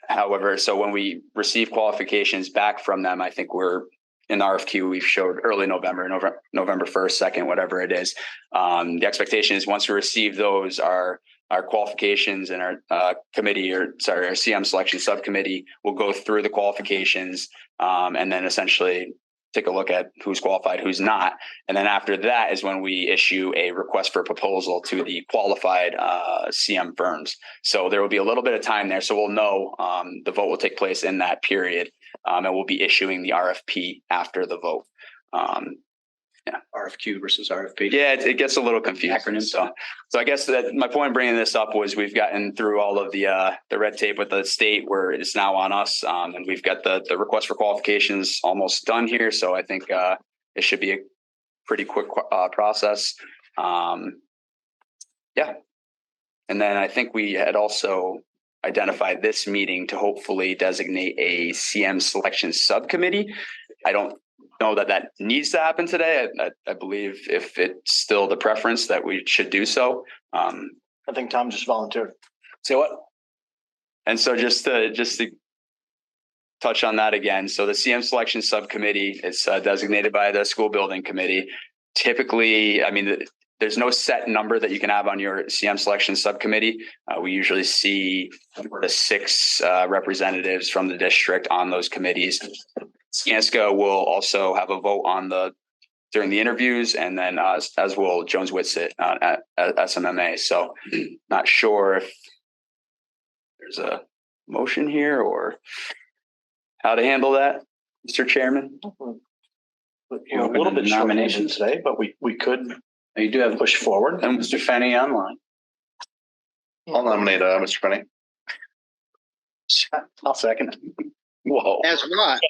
However, so when we receive qualifications back from them, I think we're in the RFQ we've showed early November 1st, 2nd, whatever it is. The expectation is once we receive those, our qualifications and our committee, our CM selection subcommittee will go through the qualifications and then essentially take a look at who's qualified, who's not. And then after that is when we issue a request for proposal to the qualified CM firms. So there will be a little bit of time there. So we'll know the vote will take place in that period and we'll be issuing the RFP after the vote. Yeah, RFQ versus RFP. Yeah, it gets a little confusing. So I guess that my point in bringing this up was we've gotten through all of the red tape with the state where it's now on us, and we've got the request for qualifications almost done here. So I think it should be a pretty quick process. Yeah, and then I think we had also identified this meeting to hopefully designate a CM selection subcommittee. I don't know that needs to happen today. I believe if it's still the preference that we should do so. I think Tom just volunteered. Say what? And so just to touch on that again. So the CM selection subcommittee, it's designated by the school building committee. Typically, I mean, there's no set number that you can have on your CM selection subcommittee. We usually see 6 representatives from the district on those committees. Skanska will also have a vote during the interviews, and then as will Jones Whitsitt at SMMA. So not sure if there's a motion here or how to handle that, Mr. Chairman. We're a little bit nominations today, but we could. You do have push forward. And Mr. Fenney online. I'll nominate Mr. Fenney. I'll second. Whoa. As what?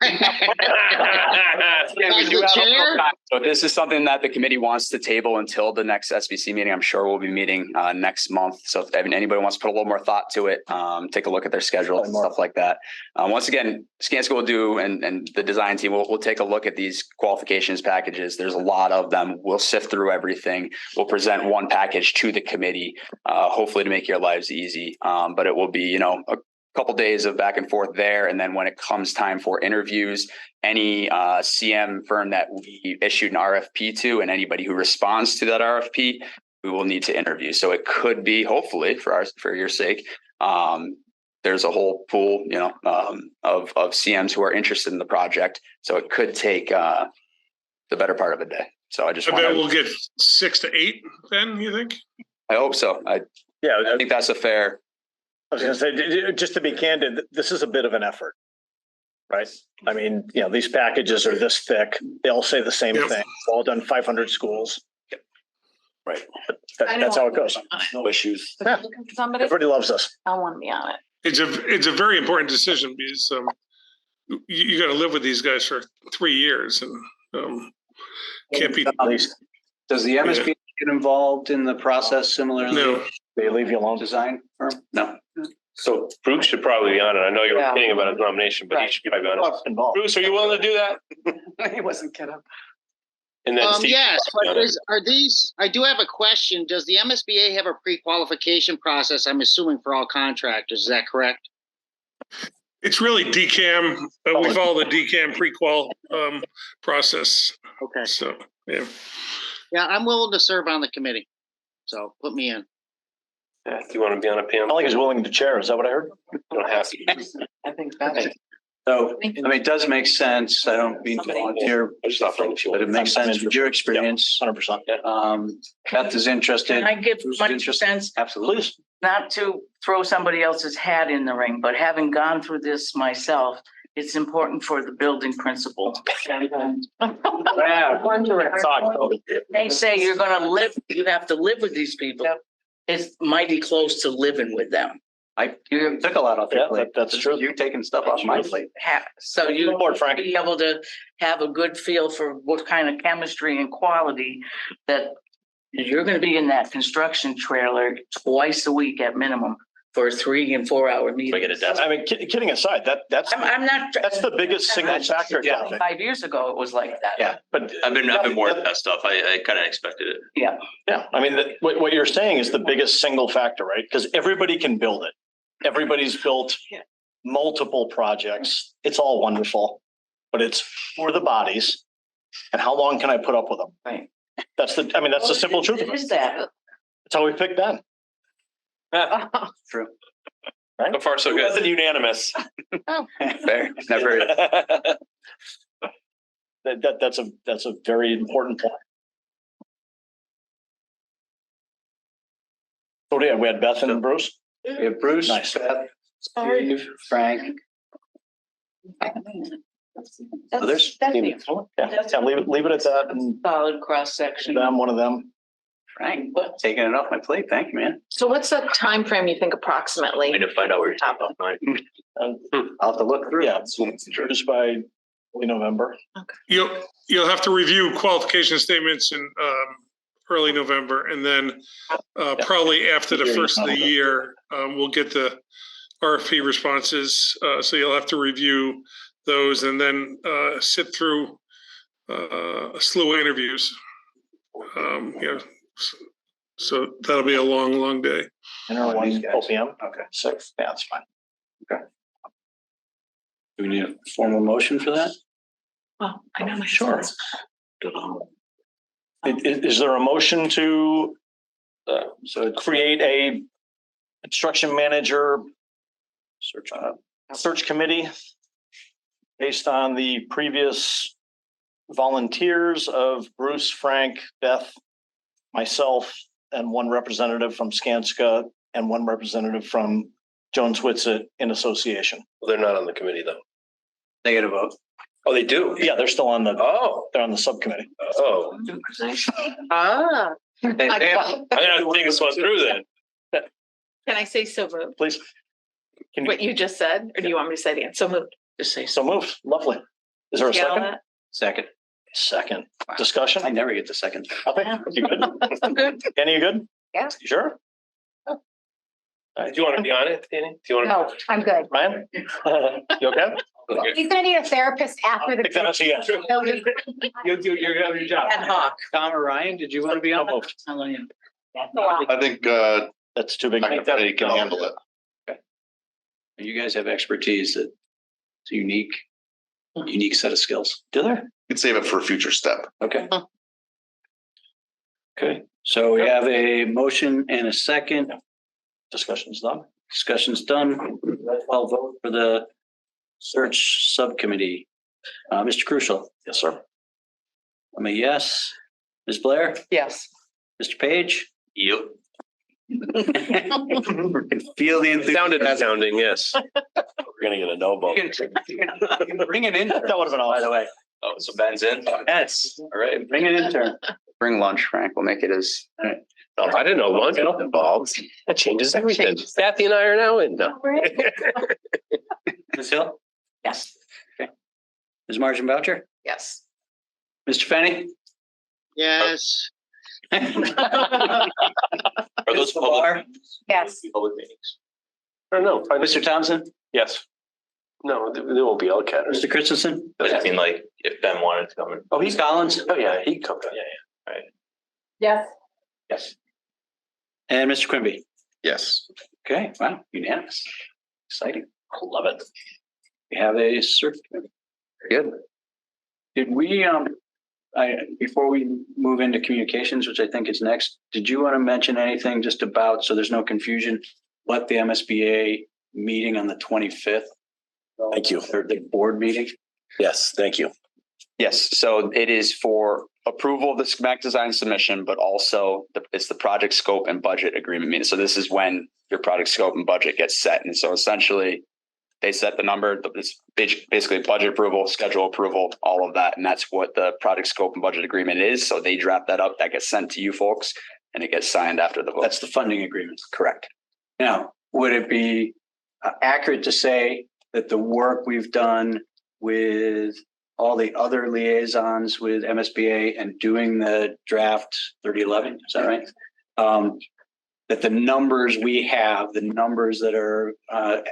We do the have a chair? little time. So this is something that the committee wants to table until the next SBC meeting. I'm sure we'll be meeting next month. So if anybody wants to put a little more thought to it, take a look at their schedule and stuff like that. Once again, Skanska will do and the design team will take a look at these qualifications packages. There's a lot of them. We'll sift through everything. We'll present one package to the committee, hopefully to make your lives easy. But it will be, a couple days of back and forth there. And then when it comes time for interviews, any CM firm that we issued an RFP to and anybody who responds to that RFP, we will need to interview. So it could be, hopefully for your sake, there's a whole pool, of CMs who are interested in the project. So it could take the better part of a day. So I just bet we'll get 6 to 8 then, you think? I hope so. I think that's a fair. I was gonna say, just to be candid, this is a bit of an effort. Right? I mean, these packages are this thick. They all say the same thing. It's all done 500 schools. Right. That's how it goes. No issues. Yeah. Somebody, Everybody loves us. I want to be on it. It's a very important decision because you got to live with these guys for 3 years and can't be. Does the MSP get involved in the process similarly? No. They leave you alone. Design firm? No. So Bruce should probably be on it. I know you were kidding about his nomination, but he should probably be on it. Bruce, are you willing to do that? He wasn't kidding. And then Steve Yes, should but be on it. are these, I do have a question. Does the MSBA have a pre-qualification process, I'm assuming for all contractors, is that correct? It's really DCAM. We follow the DCAM pre-qual process. Okay. So, yeah. Yeah, I'm willing to serve on the committee, so put me in. Yeah, do you want to be on it, Pam? I think he's willing to chair. Is that what I heard? You don't have to. I think that's. So, it does make sense. I don't mean to volunteer, I just thought but it makes sense with your experience. 100%. Beth is interested. Can I give Bruce is my 2 interested. cents? Absolutely. Not to throw somebody else's hat in the ring, but having gone through this myself, it's important for the building principal. They say you're gonna live, you have to live with these people. It's mighty close to living with them. You took a lot off your plate. That's true. You're taking stuff off my plate. So you be able to have a good feel for what kind of chemistry and quality that you're gonna be in that construction trailer twice a week at minimum for 3 and 4 hour meetings. I mean, kidding aside, that's the biggest single factor. Kathy. 5 years ago, it was like that. Yeah, but I've been more at that stuff. I kind of expected it. Yeah. Yeah, I mean, what you're saying is the biggest single factor, right? Because everybody can build it. Everybody's built multiple projects. It's all wonderful, but it's for the bodies. And how long can I put up with them? Right. That's the simple truth of it. Is that? That's how we picked Ben. True. Right? So far, so good. Wasn't unanimous. Fair. Never. That's a very important point. So yeah, we had Beth and Bruce. We have Bruce, Nice. Beth, Steve, Frank. Others? Yeah, leave it at that. And Solid cross section. them, one of them. Right, but Taking it off my plate. Thank you, man. So what's the time frame you think approximately? I need to find out where you're top of mind. I'll have to look through. Yeah, just by early November. You'll have to review qualification statements in early November, and then probably after the first of the year, we'll get the RFP responses. So you'll have to review those and then sit through a slew of interviews. So that'll be a long, long day. And our 1 PM. Okay. 6. Yeah, that's fine. Do we need a formal motion for that? Oh, I know my. Sure. Is there a motion to create a construction manager search committee based on the previous volunteers of Bruce, Frank, Beth, myself, and 1 representative from Skanska and 1 representative from Jones Whitsitt in association? Well, they're not on the committee though. They get a vote. Oh, they do? Yeah, they're still on they're on the subcommittee. Oh. Ah. I gotta think this one through then. Can I say so moved? Please. What you just said, or do you want me to say it again? So moved. Just say So moved. Lovely. Is there a Get all second? that? second. Second. Discussion? I never get the second. Okay, you good? I'm good. Kenny, you good? Yeah. You sure? Do you want to be on it, Danny? Do you want No, I'm good. Ryan? You okay? He's gonna need a therapist after the. Take that as a yes. You're doing your job. Ad hoc. Tom or Ryan, did you want to be on? moved. Telling you. I think, That's too big. they can handle it. You guys have expertise that it's a unique set of skills. Do there? You can save it for a future step. Okay. Okay, so we have a motion and a second. Discussion's done. Discussion's done. I'll vote for the search subcommittee. Mr. Crucial, Yes, sir. I'm a yes. Ms. Blair, Yes. Mr. Page? Yep. Feel the enthusiasm. Sounded sounding, yes. We're gonna get a no vote. You can bring it in, That would have been by the awesome. way. Oh, so Ben's in? Yes, All right. bring it in turn. Bring lunch, Frank. We'll make it as. I didn't know lunch was involved. That changes everything. Kathy and I are now in. No. Ms. Hill? Yes. Ms. Margin Boucher? Yes. Mr. Fenny? Yes. Are those Ms. Labar? Yes. public meetings? I don't know. Mr. Thompson? Yes. No, there won't be LCAT. Mr. Christensen? But I mean, like, if Ben wanted to come in. Oh, he's Collins? Oh, yeah, he'd come down. Yes. Yes. And Mr. Quimby? Yes. Okay, wow, unanimous. Exciting. Love it. We have a search committee. Good. Did we, before we move into communications, which I think is next, did you want to mention anything just about, so there's no confusion, what the MSBA meeting on the 25th? Thank you. Or the board meeting? Yes, thank you. Yes, so it is for approval of the schematic design submission, but also it's the project scope and budget agreement meeting. So this is when your project scope and budget gets set. And so essentially they set the number, it's basically budget approval, schedule approval, all of that. And that's what the project scope and budget agreement is. So they draft that up, that gets sent to you folks and it gets signed after the vote. That's the funding agreement. Correct. Now, would it be accurate to say that the work we've done with all the other liaisons with MSBA and doing the draft 3011, is that right? That the numbers we have, the numbers that are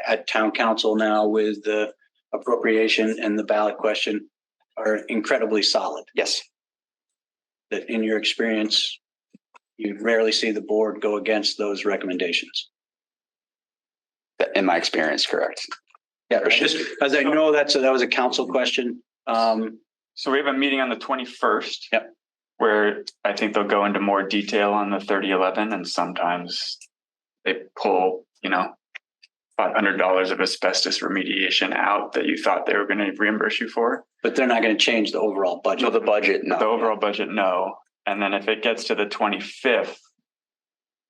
at town council now with the appropriation and the ballot question are incredibly solid. Yes. That in your experience, you rarely see the board go against those recommendations. In my experience, correct. Yeah, just as I know that was a council question. So we have a meeting on the 21st. Yep. Where I think they'll go into more detail on the 3011 and sometimes they pull, $500 of asbestos remediation out that you thought they were going to reimburse you for. But they're not going to change the overall budget. No, the budget, no. The overall budget, no. And then if it gets to the 25th,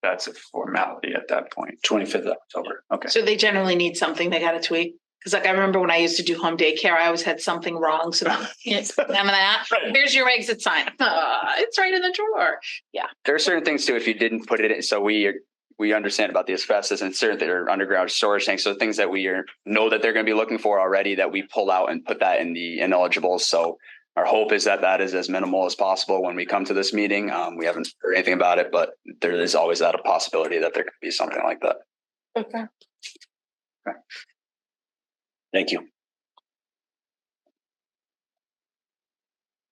that's a formality at that point. 25th of October. Okay. So they generally need something they got to tweak. Because like I remember when I used to do home daycare, I always had something wrong. So it's none of that. Here's your exit sign. It's right in the drawer. Yeah. There are certain things too, if you didn't put it in, so we understand about the asbestos and certain that are underground storage tanks. So things that know that they're going to be looking for already that we pull out and put that in the ineligible. So our hope is that is as minimal as possible when we come to this meeting. We haven't heard anything about it, but there is always that a possibility that there could be something like that. Okay. Thank you.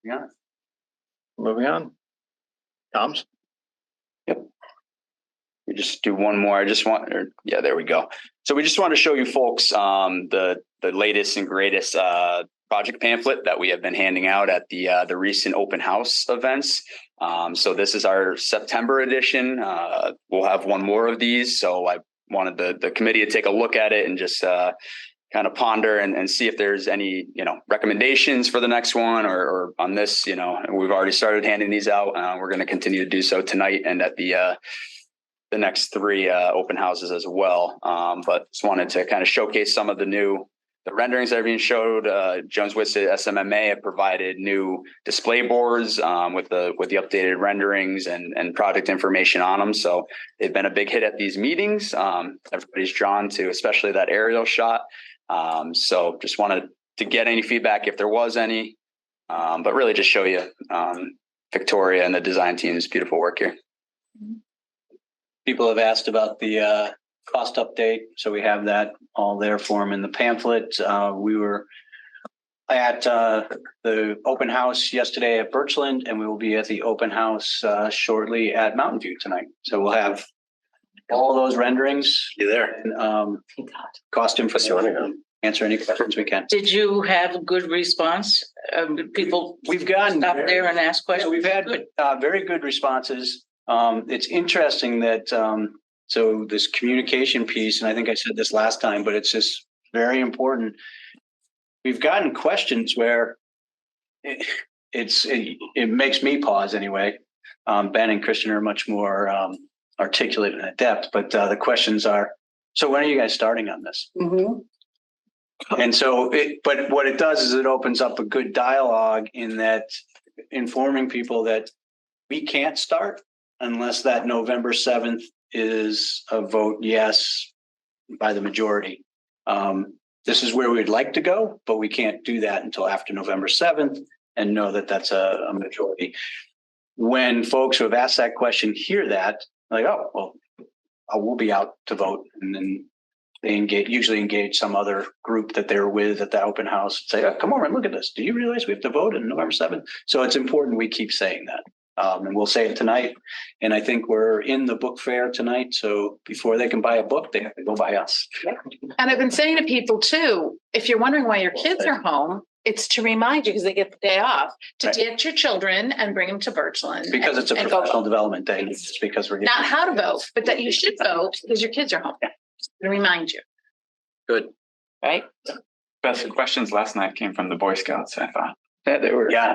Yeah. Moving on. Tom's? We just do one more. There we go. So we just want to show you folks the latest and greatest project pamphlet that we have been handing out at the recent open house events. So this is our September edition. We'll have one more of these. So I wanted the committee to take a look at it and just kind of ponder and see if there's any, recommendations for the next one or on this, we've already started handing these out. We're going to continue to do so tonight and at the next three open houses as well. But just wanted to kind of showcase some of the new the renderings that are being showed, Jones Witsit SMMA have provided new display boards with the updated renderings and project information on them. So they've been a big hit at these meetings. Everybody's drawn to, especially that aerial shot. So just wanted to get any feedback if there was any, but really just show you Victoria and the design team's beautiful work here. People have asked about the cost update, so we have that all there for them in the pamphlet. We were at the open house yesterday at Birchland, and we will be at the open house shortly at Mountain View tonight. So we'll have all those renderings. You there? And cost information. Answer any questions we can. Did you have a good response? People We've gotten up there and ask questions? We've had very good responses. It's interesting that so this communication piece, and I think I said this last time, but it's just very important. We've gotten questions where it makes me pause anyway. Ben and Christian are much more articulate and adept, but the questions are, so when are you guys starting on this? And so but what it does is it opens up a good dialogue in that informing people that we can't start unless that November 7th is a vote yes by the majority. This is where we'd like to go, but we can't do that until after November 7th and know that that's a majority. When folks who have asked that question hear that, like, oh, well, we'll be out to vote. And then they usually engage some other group that they're with at the open house and say, oh, come over and look at this. Do you realize we have to vote on November 7th? So it's important we keep saying that. And we'll say it tonight. And I think we're in the book fair tonight. So before they can buy a book, they have to go buy us. And I've been saying to people too, if you're wondering why your kids are home, it's to remind you, because they get the day off, to get your children and bring them to Birchland. Because it's a and professional development day. It's because we're not how to vote, but that you should vote because your kids are home. To remind you. Good. Right? Best questions last night came from the Boy Scouts, I thought. Yeah,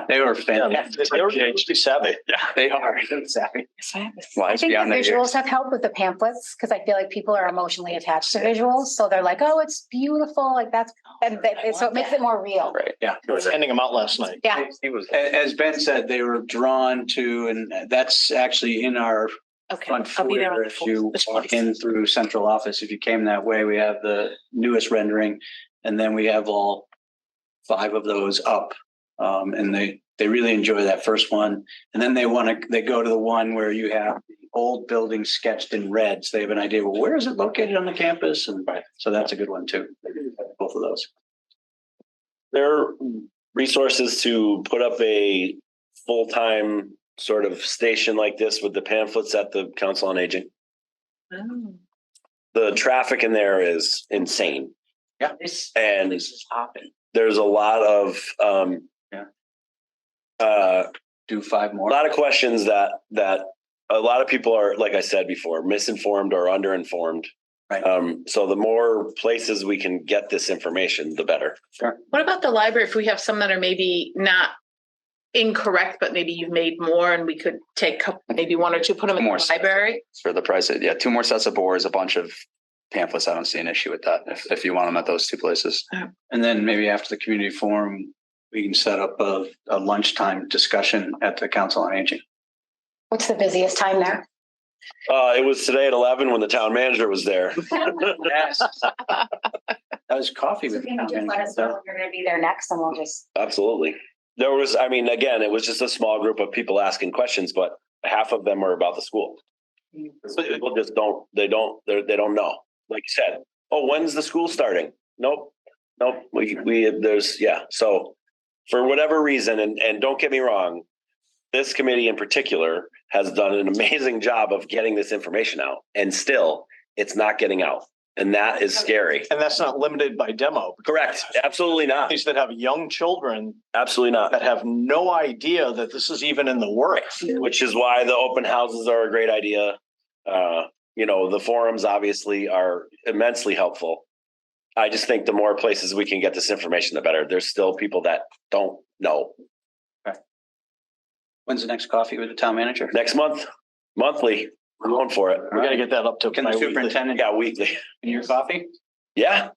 they were fantastic. They were PhD savvy. Yeah, they are savvy. I think the visuals have helped with the pamphlets because I feel like people are emotionally attached to visuals. So they're like, oh, it's beautiful. Like that's, so it makes it more real. Right. Yeah. I was handing them out last night. Yeah. As Ben said, they were drawn to, and that's actually in our front foyer. If you walk in through central office, if you came that way, we have the newest rendering, and then we have all 5 of those up. And they really enjoy that first one. And then they go to the one where you have the old building sketched in red. So they have an idea, well, where is it located on the campus? And so that's a good one too. Both of those. There are resources to put up a full-time sort of station like this with the pamphlets at the Council on Aging. The traffic in there is insane. Yeah. And there's a lot of, do 5 more. A lot of questions that a lot of people are, like I said before, misinformed or underinformed. Right. So the more places we can get this information, the better. Sure. What about the library? If we have some that are maybe not incorrect, but maybe you've made more and we could take maybe 1 or 2, put them in the library? For the price of, 2 more sets of boards, a bunch of pamphlets. I don't see an issue with that if you want them at those 2 places. And then maybe after the community forum, we can set up a lunchtime discussion at the Council on Aging. What's the busiest time there? It was today at 11 when the town manager was there. Yes. That was coffee with the town Just let us know manager. when you're going to be there next and we'll just. Absolutely. There was, I mean, again, it was just a small group of people asking questions, but half of them were about the school. So people just don't know. Like you said, oh, when's the school starting? Nope. So for whatever reason, and don't get me wrong, this committee in particular has done an amazing job of getting this information out, and still it's not getting out. And that is scary. And that's not limited by demo. Correct. Absolutely not. These that have young children. Absolutely not. That have no idea that this is even in the works. Which is why the open houses are a great idea. The forums obviously are immensely helpful. I just think the more places we can get this information, the better. There's still people that don't know. Okay. When's the next coffee with the town manager? Next month, monthly. We're going for it. We got to get that up to Can the superintendent? Yeah, weekly. In your coffee? Yeah.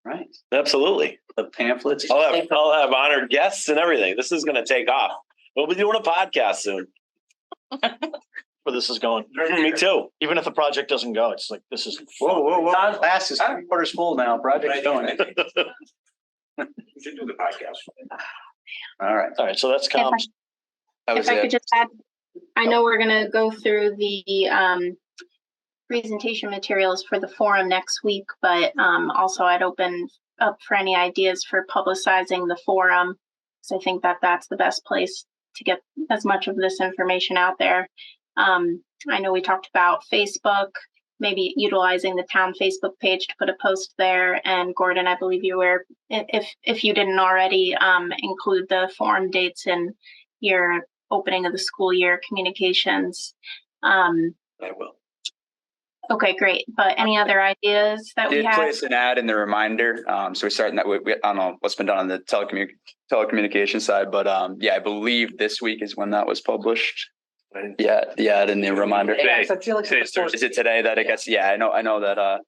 Right. Absolutely. The pamphlets. I'll have honored guests and everything. This is gonna take off. We'll be doing a podcast soon. Where this is going. Me too. Even if the project doesn't go, it's like, this is. Whoa. Glass is 3/4 full now. Project's going. We should do the podcast. All right. All right, so that's comms. That was If I could it. just add, I know we're gonna go through the presentation materials for the forum next week, but also I'd open up for any ideas for publicizing the forum. So I think that that's the best place to get as much of this information out there. I know we talked about Facebook, maybe utilizing the town Facebook page to put a post there. And Gordon, I believe you were, if you didn't already, include the forum dates in your opening of the school year communications. I will. Okay, great. But any other ideas that we Did have? place an ad in the reminder. So we're starting that. I don't know what's been done on the telecommunication side, but yeah, I believe this week is when that was published. Yeah, the ad in the reminder. Yes, I feel like Is it today that it gets? Yeah, I know that.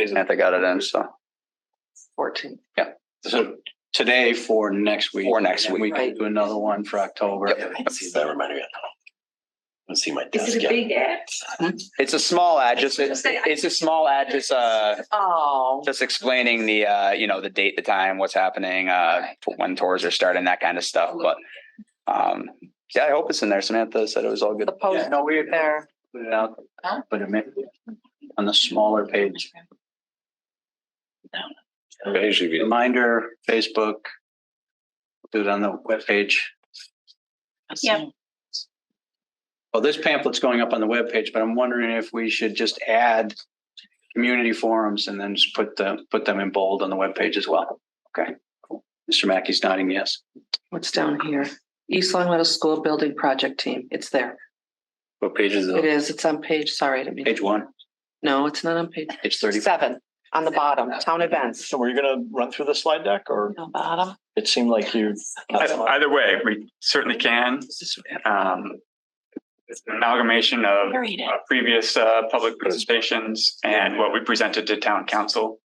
Samantha got it in. So 14. yeah. So today for next week. For next week. We can do another one for October. Let's see that reminder yet. Let's see my Is desk. it a yet. big ad? It's a small ad. It's a small ad. Oh. Just explaining the the date, the time, what's happening, when tours are starting, that kind of stuff. But yeah, I hope it's in there. Samantha said it was all good. The post Yeah, no, we there. put it out, but it may be on the smaller page. Reminder, Facebook. Do it on the webpage. Yep. Well, this pamphlet's going up on the webpage, but I'm wondering if we should just add community forums and then just put them in bold on the webpage as well. Okay, cool. Mr. Mackey's nodding yes. What's down here? East Long Meadow School Building Project Team. It's there. What page is It it? is. It's on page, sorry. I didn't mean- Page 1, No, it's not on page. page 30. 7 on the bottom, town events. So were you gonna run through the slide deck or On the bottom. it seemed like you? Either way, we certainly can. It's an amalgamation of Read it. previous public presentations and what we presented to town council.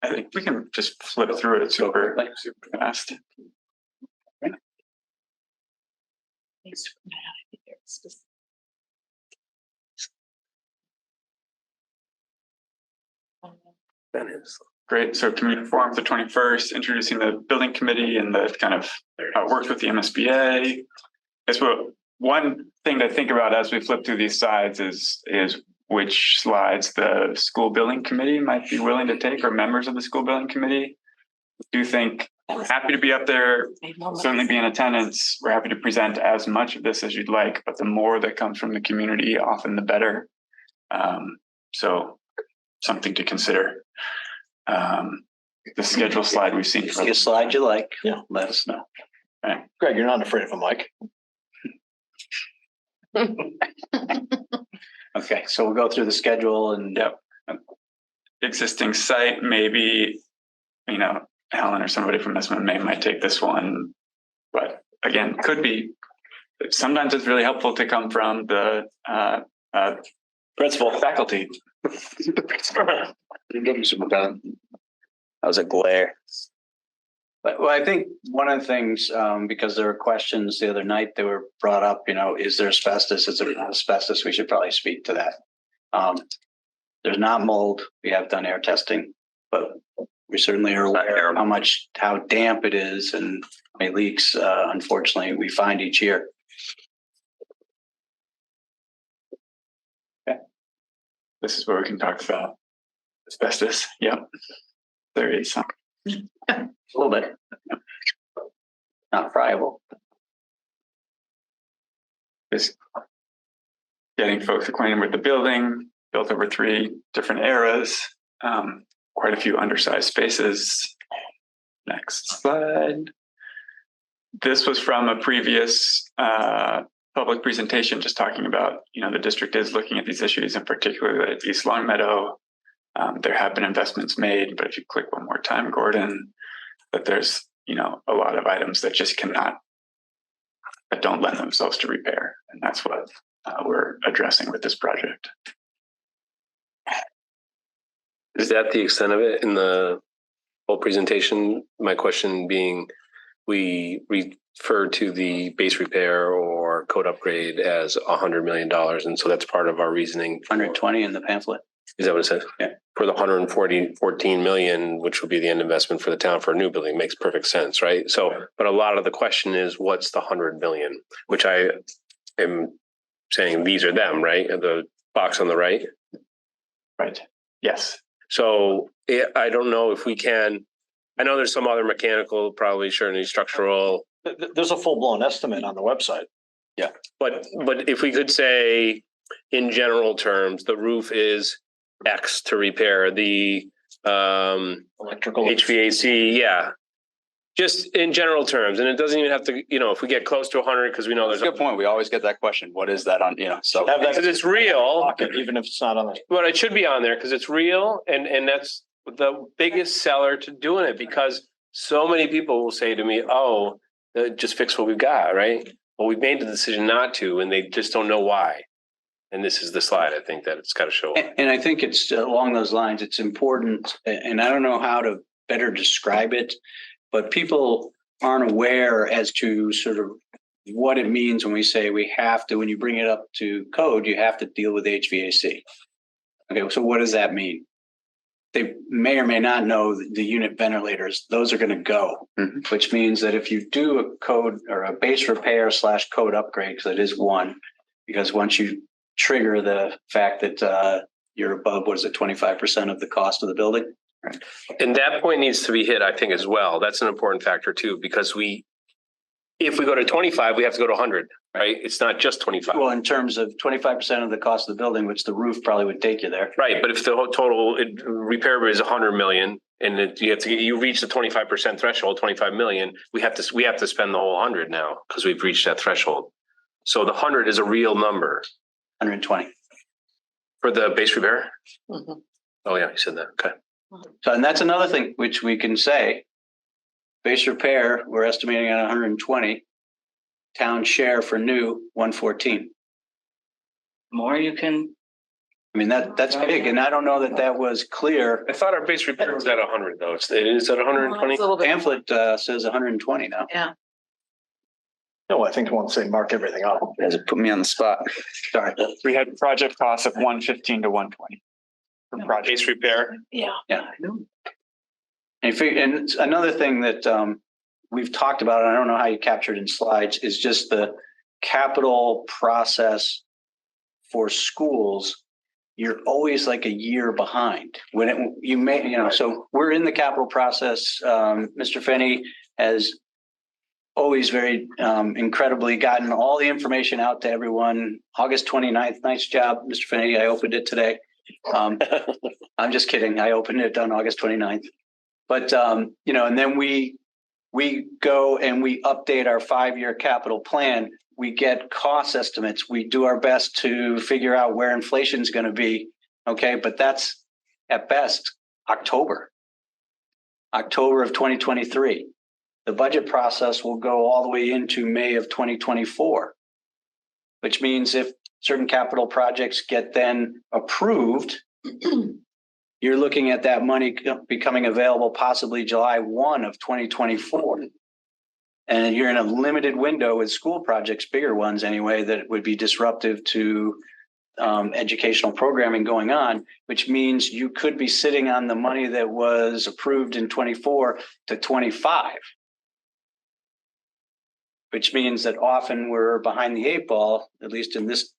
I think we can just flip through it super fast. Great. So community forum for the 21st, introducing the building committee and the kind of works with the MSBA. That's what one thing to think about as we flip through these slides is which slides the school building committee might be willing to take or members of the school building committee. Do think we're happy to be up there, certainly be in attendance. We're happy to present as much of this as you'd like, but the more that comes from the community, often the better. So something to consider. The schedule slide we've seen. See a slide you like, Yeah. let us know. Greg, you're not afraid of a mic. Okay, so we'll go through the schedule and Existing site, maybe, Helen or somebody from SMMA might take this one. But again, could be, sometimes it's really helpful to come from the principal faculty. That was a glare. But well, I think one of the things, because there were questions the other night that were brought up, is there asbestos? Is there not asbestos? We should probably speak to that. There's not mold. We have done air testing, but we certainly are aware of how damp it is and how many leaks, unfortunately, we find each year. Okay. This is where we can talk about asbestos. Yep. There is some. A little bit. Not friable. Just getting folks acquainted with the building, built over 3 different eras, quite a few undersized spaces. Next slide. This was from a previous public presentation, just talking about, the district is looking at these issues, and particularly at East Long Meadow. There have been investments made, but if you click one more time, Gordon, that there's, a lot of items that just that don't lend themselves to repair. And that's what we're addressing with this project. Is that the extent of it in the whole presentation. My question being, we refer to the base repair or code upgrade as $100 million. And so that's part of our reasoning. 120 in the pamphlet. Is that what it says? Yeah. For the 14 million, which would be the end investment for the town for a new building, makes perfect sense, right? So, but a lot of the question is, what's the 100 million, which I am saying these are them, right? The box on the right. Right. Yes. So I don't know if we can, I know there's some other mechanical, probably certainly structural. There's a full-blown estimate on the website. Yeah. But if we could say in general terms, the roof is X to repair, the Electrical. HVAC, yeah. Just in general terms, and it doesn't even have to, if we get close to 100, because we know That's there's a good point. We always get that question. What is that on, so. Have that- because it's real, Even if it's not on the. but it should be on there because it's real, and that's the biggest seller to doing it, because so many people will say to me, "Oh, just fix what we've got," right? Well, we've made the decision not to, and they just don't know why. And this is the slide, I think, that it's got to show. And I think it's along those lines, it's important, and I don't know how to better describe it, but people aren't aware as to sort of what it means when we say we have to, when you bring it up to code, you have to deal with HVAC. Okay, so what does that mean? They may or may not know the unit ventilators, those are going to go, which means that if you do a code or a base repair / code upgrade, because it is one, because once you trigger the fact that you're above, 25% of the cost of the building. Right. And that point needs to be hit, I think, as well. That's an important factor too, because if we go to 25, we have to go to 100, right? It's not just 25. Well, in terms of 25% of the cost of the building, which the roof probably would take you there. Right, but if the whole total repair is 100 million, and you reach the 25% threshold, 25 million, we have to spend the whole 100 now because we've reached that threshold. So the 100 is a real number. 120 for the base repair. Mm-hmm. Oh yeah, you said that. Okay. So, and that's another thing which we can say. Base repair, we're estimating at 120. Town share for new 114. More you can. I mean that's big, and I don't know that was clear. I thought our base repair was at 100 though. It is at 120. Pamphlet says 120 now. Yeah. No, I think I won't say mark everything up. You guys put me on the spot. Sorry. We had project costs of 115 to 120 for project base repair. Yeah. Yeah. And it's another thing that we've talked about, and I don't know how you captured in slides, is just the capital process for schools. You're always like a year behind so we're in the capital process. Mr. Finney has always very incredibly gotten all the information out to everyone. August 29th, nice job, Mr. Finney. I opened it today. I'm just kidding. I opened it on August 29th. But, and then we go and we update our 5-year capital plan. We get cost estimates. We do our best to figure out where inflation is going to be. Okay. But that's at best October of 2023. The budget process will go all the way into May of 2024, which means if certain capital projects get then approved, you're looking at that money becoming available possibly July 1 of 2024. And you're in a limited window with school projects, bigger ones anyway, that would be disruptive to educational programming going on, which means you could be sitting on the money that was approved in 24 to 25. Which means that often we're behind the 8 ball, at least in this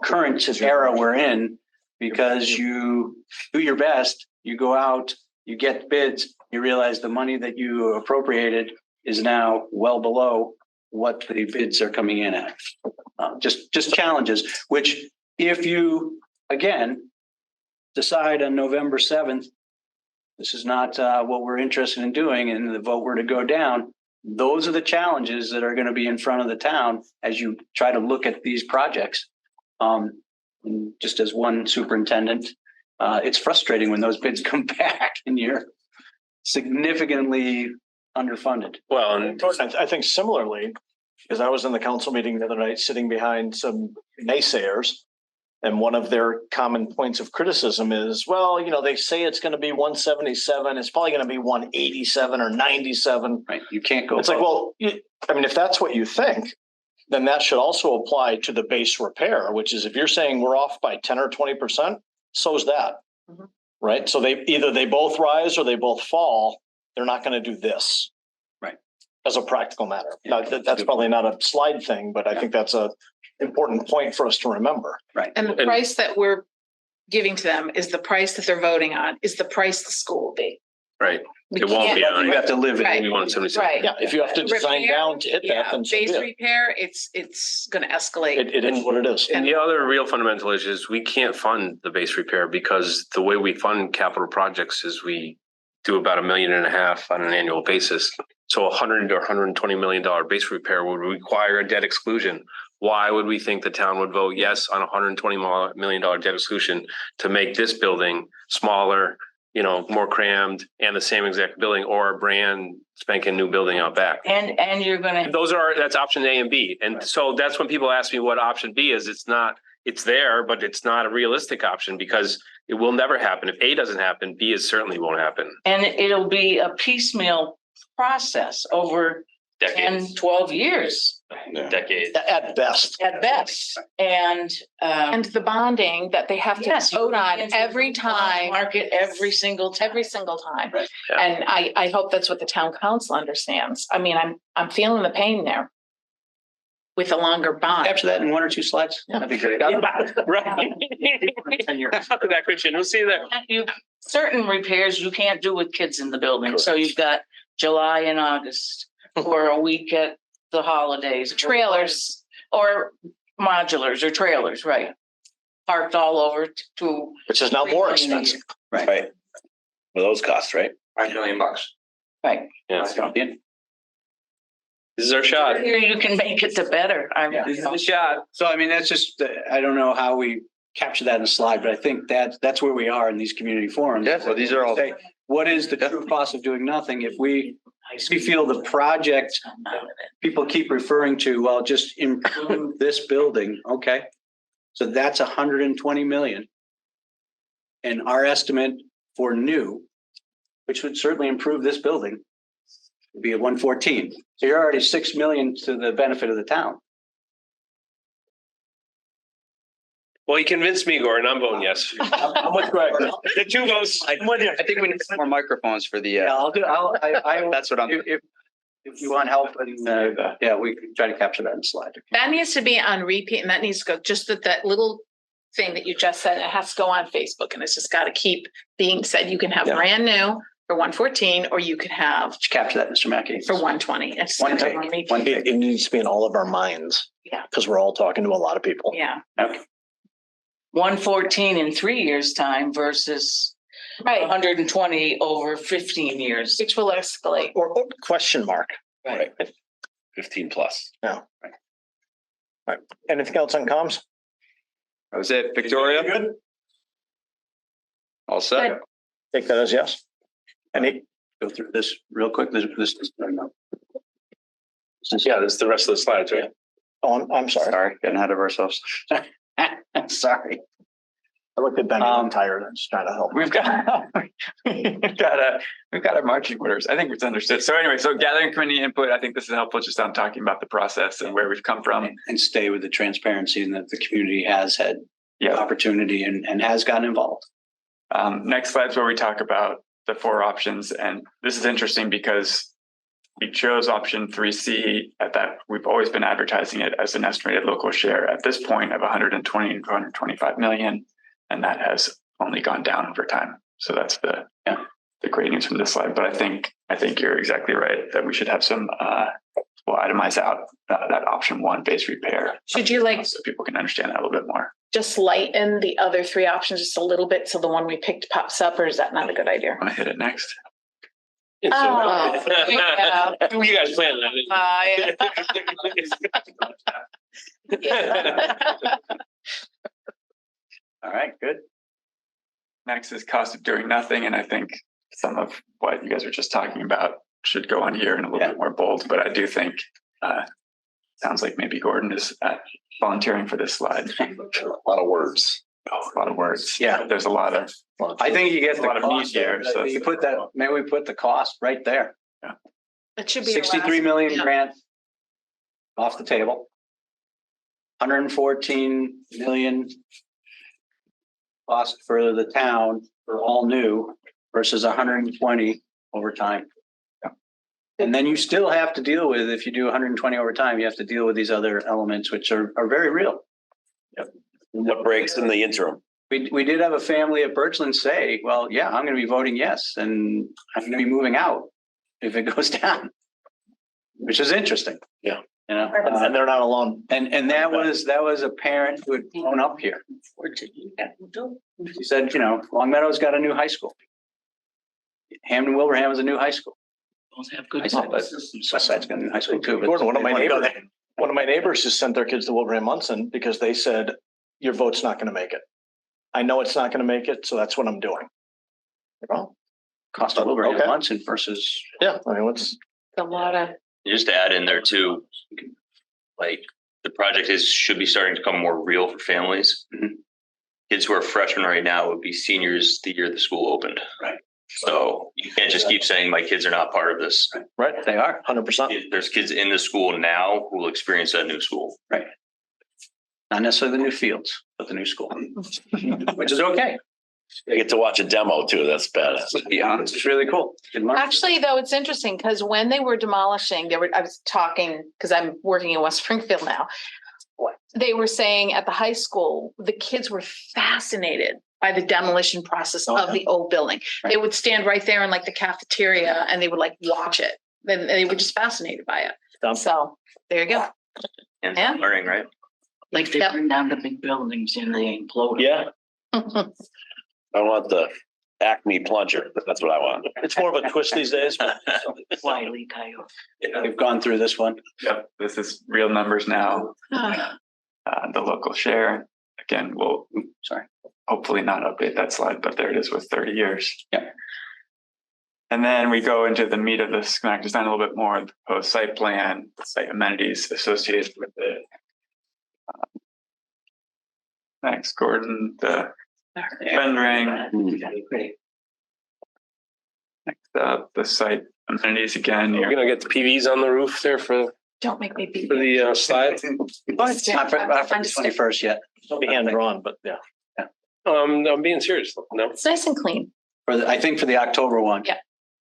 current era we're in, because you do your best, you go out, you get bids, you realize the money that you appropriated is now well below what the bids are coming in at. Just challenges, which if you, again, decide on November 7th, this is not what we're interested in doing, and the vote were to go down, those are the challenges that are going to be in front of the town as you try to look at these projects. And just as one superintendent, it's frustrating when those bids come back and you're significantly underfunded. Well, and I think similarly, because I was in the council meeting the other night, sitting behind some naysayers And one of their common points of criticism is, well, they say it's going to be 177. It's probably going to be 187 or 97. Right. You can't go. It's like, well, if that's what you think, then that should also apply to the base repair, which is if you're saying we're off by 10 or 20%, so's that. Mhm. Right. So they both rise or they both fall. They're not going to do this. Right. As a practical matter. Now, that's probably not a slide thing, but I think that's a important point for us to remember. Right. And the price that we're giving to them is the price that they're voting on, is the price the school will be. Right. We It won't be can't- on. You have to live it. Right. We want 77. Right. Yeah, if you have to design Repair, down to hit that, Yeah, then so be base it. repair, it's gonna escalate. It is what it is. And the other real fundamental issue is we can't fund the base repair because the way we fund capital projects is we do about $1.5 million on an annual basis. So $100 or $120 million base repair would require a debt exclusion. Why would we think the town would vote yes on $120 million debt exclusion to make this building smaller, more crammed and the same exact building, or a brand spanking new building out back? And you're gonna, That's option A and B. And so that's when people ask me what option B is. It's there, but it's not a realistic option because it will never happen. If A doesn't happen, B certainly won't happen. and it'll be a piecemeal process over 10, 12 years Decades. At best. at best. And The bonding that they have to yes, vote on into every the time. market every single time. Every single time. Right. Yeah. And I hope that's what the town council understands. I mean, I'm feeling the pain there with a longer bond. Capture that in 1 or 2 slides. That'd be great. Right. After that, Christian, we'll see you there. Certain repairs you can't do with kids in the building. So you've got July and August or a week at the holidays. Trailers. Or modulars or trailers, right? Parked all over to. Which is now more expensive. Right. Well, those costs, right? $5 million. Right. Yeah. Yeah. This is our shot. Here you can make it to better. This is the shot. So I mean, that's just, I don't know how we capture that in a slide, but I think that's where we are in these community forums. Yeah, well, these are all- Say, what is the true cost of doing nothing? If we feel the project, people keep referring to, well, just improve this building, okay? So that's 120 million. And our estimate for new, which would certainly improve this building, would be at 114. So you're already 6 million to the benefit of the town. Well, you convinced me, Gordon. I'm voting yes. I'm with Greg. The 2 votes. I'm with you. I think we need some more microphones for the, Yeah, I'll do, that's what I'm. if you want help, and, yeah, we can try to capture that in a slide. That needs to be on repeat and that needs to go, just that little thing that you just said, it has to go on Facebook and it's just got to keep being said. You can have Yeah. brand new for 114, or you could have Capture that, Mr. Mackey. for 120. It's One gonna take, go on repeat. one take. It needs to be in all of our minds. Yeah. Because we're all talking to a lot of people. Yeah, 114 in 3 years' time versus right. 120 over 15 years. Which will escalate. Or question mark. Right. 15 plus. Anything else on comms? That was it. Victoria, Good. all set? Take that as yes. Any, Go through this real quick. This is. Yeah, this is the rest of the slides, right? oh, I'm sorry. Sorry, getting ahead of ourselves. Sorry. I looked at Benny. I'm tired. I'm just trying to help. We've got our marching orders. I think it's understood. So anyway, so gathering community input, I think this is helpful just on talking about the process and where we've come from. And stay with the transparency and that the community has had Yeah. opportunity and has gotten involved. Next slide's where we talk about the 4 options. And this is interesting because we chose option 3C at that. We've always been advertising it as an estimated local share at this point of 120 to 125 million. And that has only gone down over time. So that's the great news from this slide. But I think you're exactly right that we should have some, we'll itemize out that option 1 base repair. Should you so people can understand that a little bit more? Just lighten the other 3 options just a little bit so the one we picked pops up, or is that not a good idea? Want to hit it next? Oh, yeah. You guys planned that. All right, good. Next is cost of doing nothing. And I think some of what you guys were just talking about should go on here in a little bit more bold. But I do think Sounds like maybe Gordon is volunteering for this slide. A lot of words. A lot of words. Yeah. There's a lot of. I think you get A the lot of meat cost here, there. so- You put that, maybe we put the cost right there. It should be. your last- 63 million Yeah. grant off the table. 114 million cost for the town for all new versus 120 over time. And then you still have to deal with, if you do 120 over time, you have to deal with these other elements, which are very real. What breaks in the interim? We did have a family at Birchland say, well, yeah, I'm going to be voting yes, and I'm going to be moving out if it goes down, which is interesting. Yeah. You know, And they're not alone. and that was a parent who had grown up here. She said, you know, Long Meadow's got a new high school. Hamden Wilbraham is a new high school. I said, but Westside's got a new high school too. but Gordon, one of my they wanna go neighbors, one of my neighbors just sent their kids to Wilbraham Munson because they said, your vote's not gonna make it. I know it's not gonna make it, so that's what I'm doing. Well, Cost of Wilbraham Okay. Munson versus. yeah, I mean, what's, A lot of. Just to add in there too, like the project should be starting to become more real for families. Mhm. Kids who are freshmen right now would be seniors the year the school opened. Right. So you can't just keep saying my kids are not part of this. right, They are. 100%. There's kids in the school now who will experience that new school. Not necessarily the new fields, but the new school, which is okay. I get to watch a demo too. That's badass. Yeah, it's really cool. Good luck. Actually, though, it's interesting because when they were demolishing, I was talking, because I'm working in West Springfield now. They were saying at the high school, the kids were fascinated by the demolition process of the old building. They would stand right there in like the cafeteria and they would like watch it. Then they were just fascinated by it. So there you go. And Yeah. learning, right? Like they burn down the big buildings and they implode. Yeah, I want the Acme plunger. That's what I want. it's more of a twist these days. Wily coyote. We've gone through this one. Yep, this is real numbers now. The local share, again, we'll hopefully not update that slide, but there it is with 30 years. Yeah. And then we go into the meat of the schematic design a little bit more, the proposed site plan, site amenities associated with it. Thanks, Gordon, the rendering. Next up, the site amenities again. You're gonna get the PVs on the roof there for Don't make me beat. the slide. Not for the 21st yet. It'll be hand drawn, but yeah. I'm being serious. No, It's nice and clean. I think for the October one. Yeah.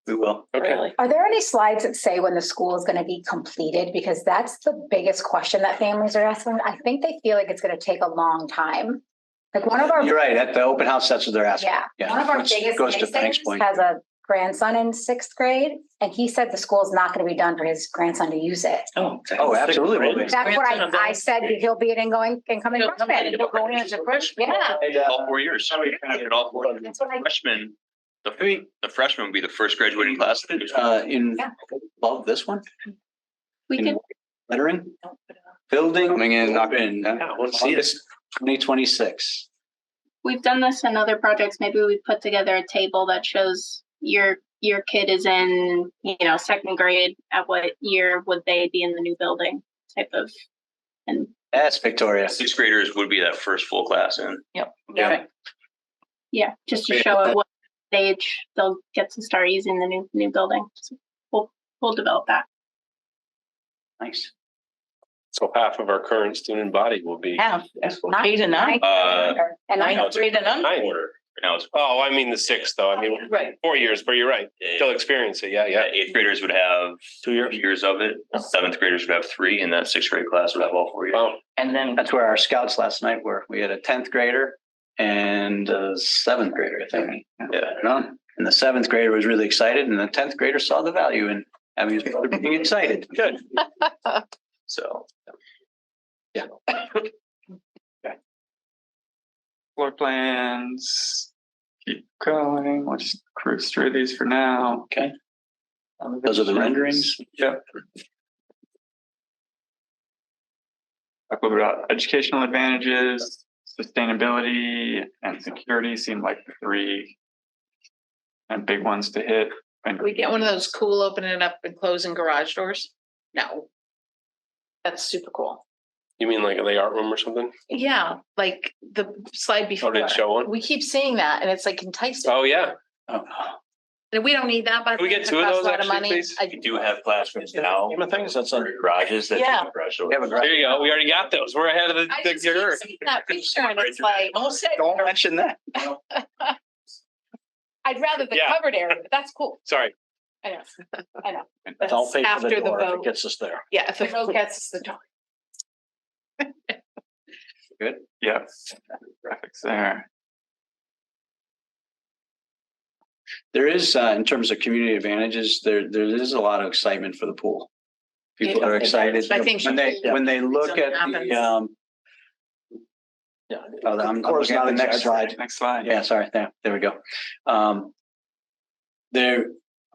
We will. okay. Really. Are there any slides that say when the school is going to be completed? Because that's the biggest question that families are asking. I think they feel like it's going to take a long time. Like one of our. You're right. At the open house, that's what they're asking. Yeah, one of our Which biggest goes to Frank's naysayers point. has a grandson in sixth grade, and he said the school's not going to be done for his grandson to use it. Oh, absolutely will be. That's what I said. He'll be an incoming freshman. He'll go in as a freshman. Yeah. All 4 years. All 4 years. That's what I. Freshmen, the freshman would be the first graduating class. In love this one. We In can. Lettering. Building. Coming in, not in I want to see it. 2026. We've done this in other projects. Maybe we put together a table that shows your kid is in, second grade. At what year would they be in the new building type of, and That's Victoria. Sixth graders would be that first full class in. Yep. Okay. yeah, just to show at what stage they'll get to start using the new building. So we'll develop that. Nice. So half of our current student body will be. Half, eight and nine. And Ninth grade and under. Nine. Now it's Oh, I mean the sixth though. I mean, Right. 4 years, but you're right. They'll experience it. Yeah, yeah, yeah. eighth graders would have 2 years. 2 years of it. Seventh graders would have 3, and that sixth grade class would have all 4 years. Wow. And then That's where our scouts last night were. We had a 10th grader and a 7th grader, I think. Yeah. And the 7th grader was really excited, and the 10th grader saw the value in having his brother being excited. Good. So Yeah. Floor plans, keep going. We'll just cruise through these for now. Okay. Those are the renderings. Yep. Talk a little bit about educational advantages, sustainability, and security seem like the 3 and big ones to hit. And We get one of those cool opening it up and closing garage doors? No. That's super cool. You mean like the art room or something? Yeah, like the slide before. did it show one? We keep seeing that and it's like enticing. Oh, yeah. And we don't need that, but. Can we get two of those actually, please? We do have classrooms now, Scheme of things, that's under. garages that. Yeah. There you go. We already got those. We're ahead of the. I just keep seeing that picture and it's like, Don't mention that. I'd rather the Yeah. covered area, but that's cool. Sorry. I know. I know. It's all paid for After the the door if it vote. gets us there. Yeah, if the vote gets us the door. Good. Yep. Graphics there. There is, in terms of community advantages, there is a lot of excitement for the pool. People are excited. I think When they look at the, Yeah. I'm looking at the next slide. Next slide. Yeah, sorry, there we go.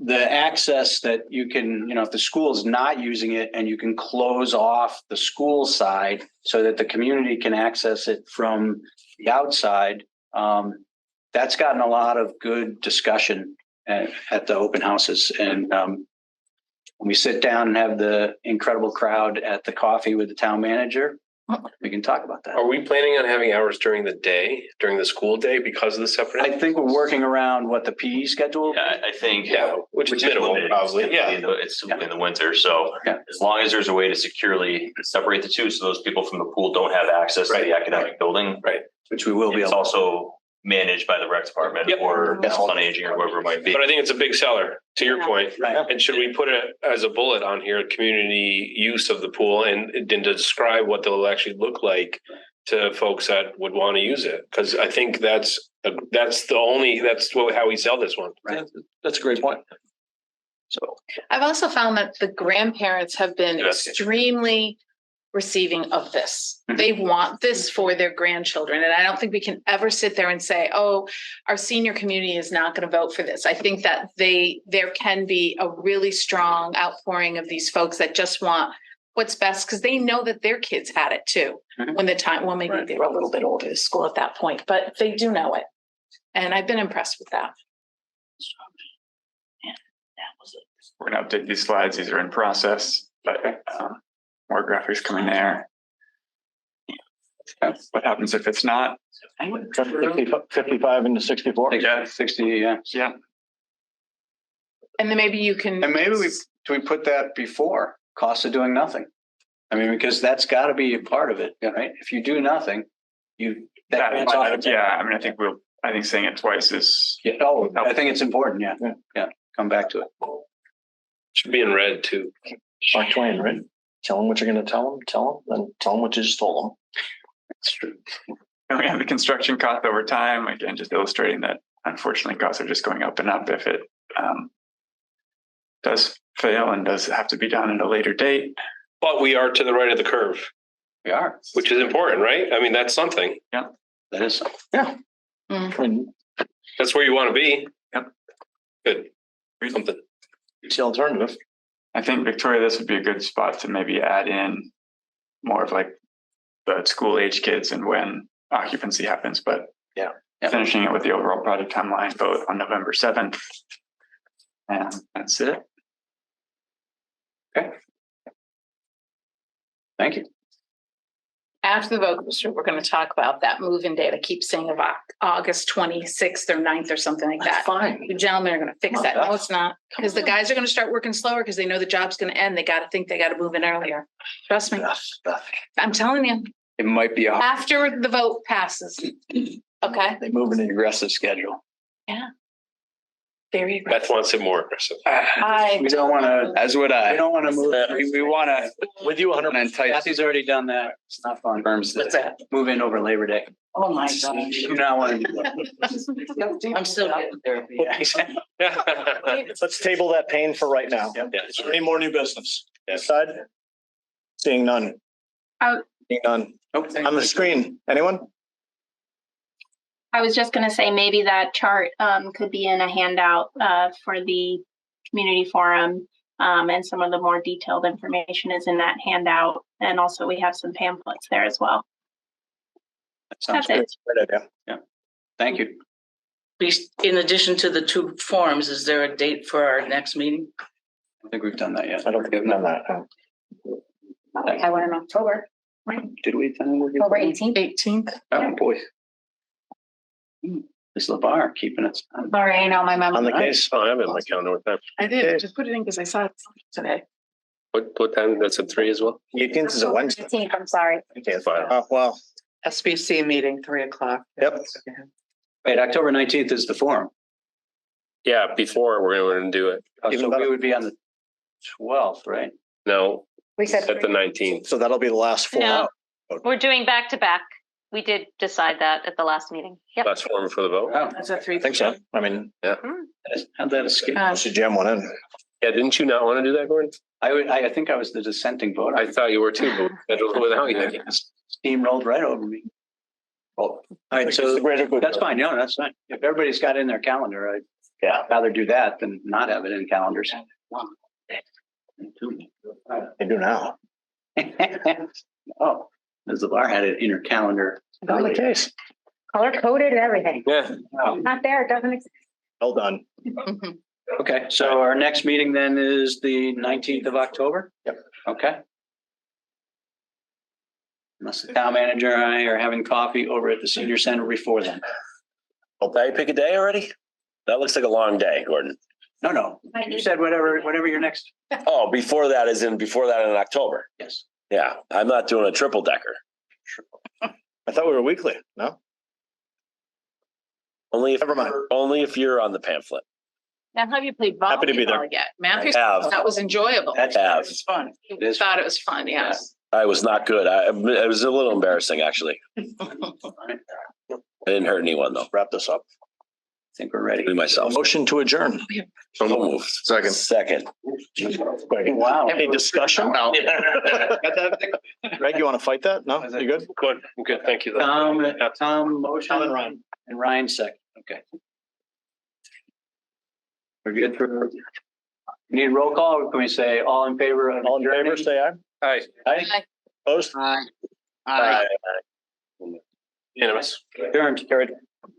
The access that you can, if the school is not using it and you can close off the school side so that the community can access it from the outside. That's gotten a lot of good discussion at the open houses. And when we sit down and have the incredible crowd at the coffee with the town manager, we can talk about that. Are we planning on having hours during the day, during the school day because of the separate? I think we're working around what the PE schedule. Yeah, I think. Yeah, which is minimal, limited, probably. Yeah. It's simply in the winter, so as long as there's a way to securely separate the two, so those people from the pool don't have access to the academic building. Right. Which we will be It's able. also managed by the rec department or Council on Aging or whoever it might be. But I think it's a big seller, to your point. Right. And should we put it as a bullet on here, community use of the pool and then to describe what they'll actually look like to folks that would want to use it? Because I think that's how we sell this one. Right. That's a great point. So I've also found that the grandparents have been Yes. extremely receiving of this. Mhm. They want this for their grandchildren. And I don't think we can ever sit there and say, oh, our senior community is not going to vote for this. I think that there can be a really strong outpouring of these folks that just want what's best because they know that their kids had it too. Mhm. When the time, well, maybe they were a little bit older to school at that point, but they do know it. And I've been impressed with that. We're gonna update these slides. These are in process, but more graphics coming there. What happens if it's not? 55 into 64. Yeah, 60, yeah. yeah. And then maybe you can. And maybe do we put that before cost of doing nothing? I mean, because that's got to be a part of it, right? If you do nothing, that grants off the table. Yeah, I mean, I think saying it twice is. Yeah, oh, I think it's important. Yeah. Come back to it. Should be in red too. Mark Twain, right? Tell them what you're going to tell them, then tell them what you just told them. That's true. And we have the construction cost over time, again, just illustrating that unfortunately costs are just going up and up if it does fail and does have to be done at a later date. But we are to the right of the curve, We are. which is important, right? I mean, that's something. That is. Yeah. Mm. I mean, That's where you want to be. Yep. Good. Something. it's the alternative. I think Victoria, this would be a good spot to maybe add in more of like the school age kids and when occupancy happens, but Yeah. finishing it with the overall project timeline vote on November 7th. And that's it. Okay. Thank you. After the vote goes through, we're going to talk about that move-in date. I keep saying of August 26th or 9th or something like that. Fine. The gentlemen are going to fix that. No, it's not. Because the guys are going to start working slower because they know the job's going to end. They got to think they got to move in earlier. Trust me. I'm telling you, It might be a after the vote passes. Okay, they move in an aggressive schedule. very aggressive. Beth wants it more aggressive. We don't want to, As would I. we don't want to move. We want to. With you 100. entice Kathy's already done that. It's not fun. firms What's that that? Move in over Labor Day. Oh, my God. You do not want to do that. I'm still getting therapy. Let's table that pain for right now. Is there any more new business? This side? Seeing none. Seeing none. On the screen, anyone? I was just gonna say maybe that chart could be in a handout for the community forum. And some of the more detailed information is in that handout. And also we have some pamphlets there as well. Sounds That's good. it. Great idea. Thank you. Please, in addition to the two forums, is there a date for our next meeting? I don't think we've done that yet. I don't think I've done that. I went in October, Did we? October 18th. 18th. Oh, boy. Ms. LeVar keeping us. Sorry, I know my mom. On the case, I have it in my calendar with that. I did, just put it in because I saw it today. What time? That's at 3 as well? 18th is a Wednesday. 18th, I'm sorry. Okay, fine. Oh, well, SBC meeting, 3:00. yep. Wait, October 19th is the forum. Yeah, before we're gonna do it. So we would be on the 12th, right? No, We said at the 19th. So that'll be the last four. No, we're doing back to back. We did decide that at the last meeting. Yep. Last forum for the vote. Oh, That's at 3. I think so. I mean, how'd that escape? should jam one in. Yeah, didn't you not want to do that, Gordon? I think I was the dissenting voter. I thought you were too, but scheduled without you. Steamrolled right over me. All right, so that's fine. No, that's fine. If everybody's got it in their calendar, I'd rather do that than not have it in calendars. They do now. Oh, Ms. LeVar had it in her calendar. On the case. Color coded and everything. Yeah. Not there, it doesn't exist. Well done. Okay, so our next meeting then is the 19th of October? Yep. Okay. Unless the town manager and I are having coffee over at the senior center before then. Well, did I pick a day already? That looks like a long day, Gordon. No, you said whatever your next. Oh, before that in October. Yes. Yeah, I'm not doing a triple decker. I thought we were weekly. No? Only if, Never mind. only if you're on the pamphlet. Now, have you played Happy to be there. volleyball yet? Matthew, I have. that was enjoyable. I have. It was fun. It is. Thought it was fun, yes. I was not good. It was a little embarrassing, actually. I didn't hurt anyone though. Wrap this up. I think we're ready. Me myself. Motion to adjourn. So moved. Second. Second. Wow. Any discussion? Greg, you want to fight that? No? You good? Good. I'm good. Thank you. Tom, motion. Tom and Ryan. And Ryan second. Okay. We're good for, need roll call, or can we say all in favor of? All in favor, say aye. Aye. Aye. Opposed? Aye. Aye. Unanimous. Adjourned, carried.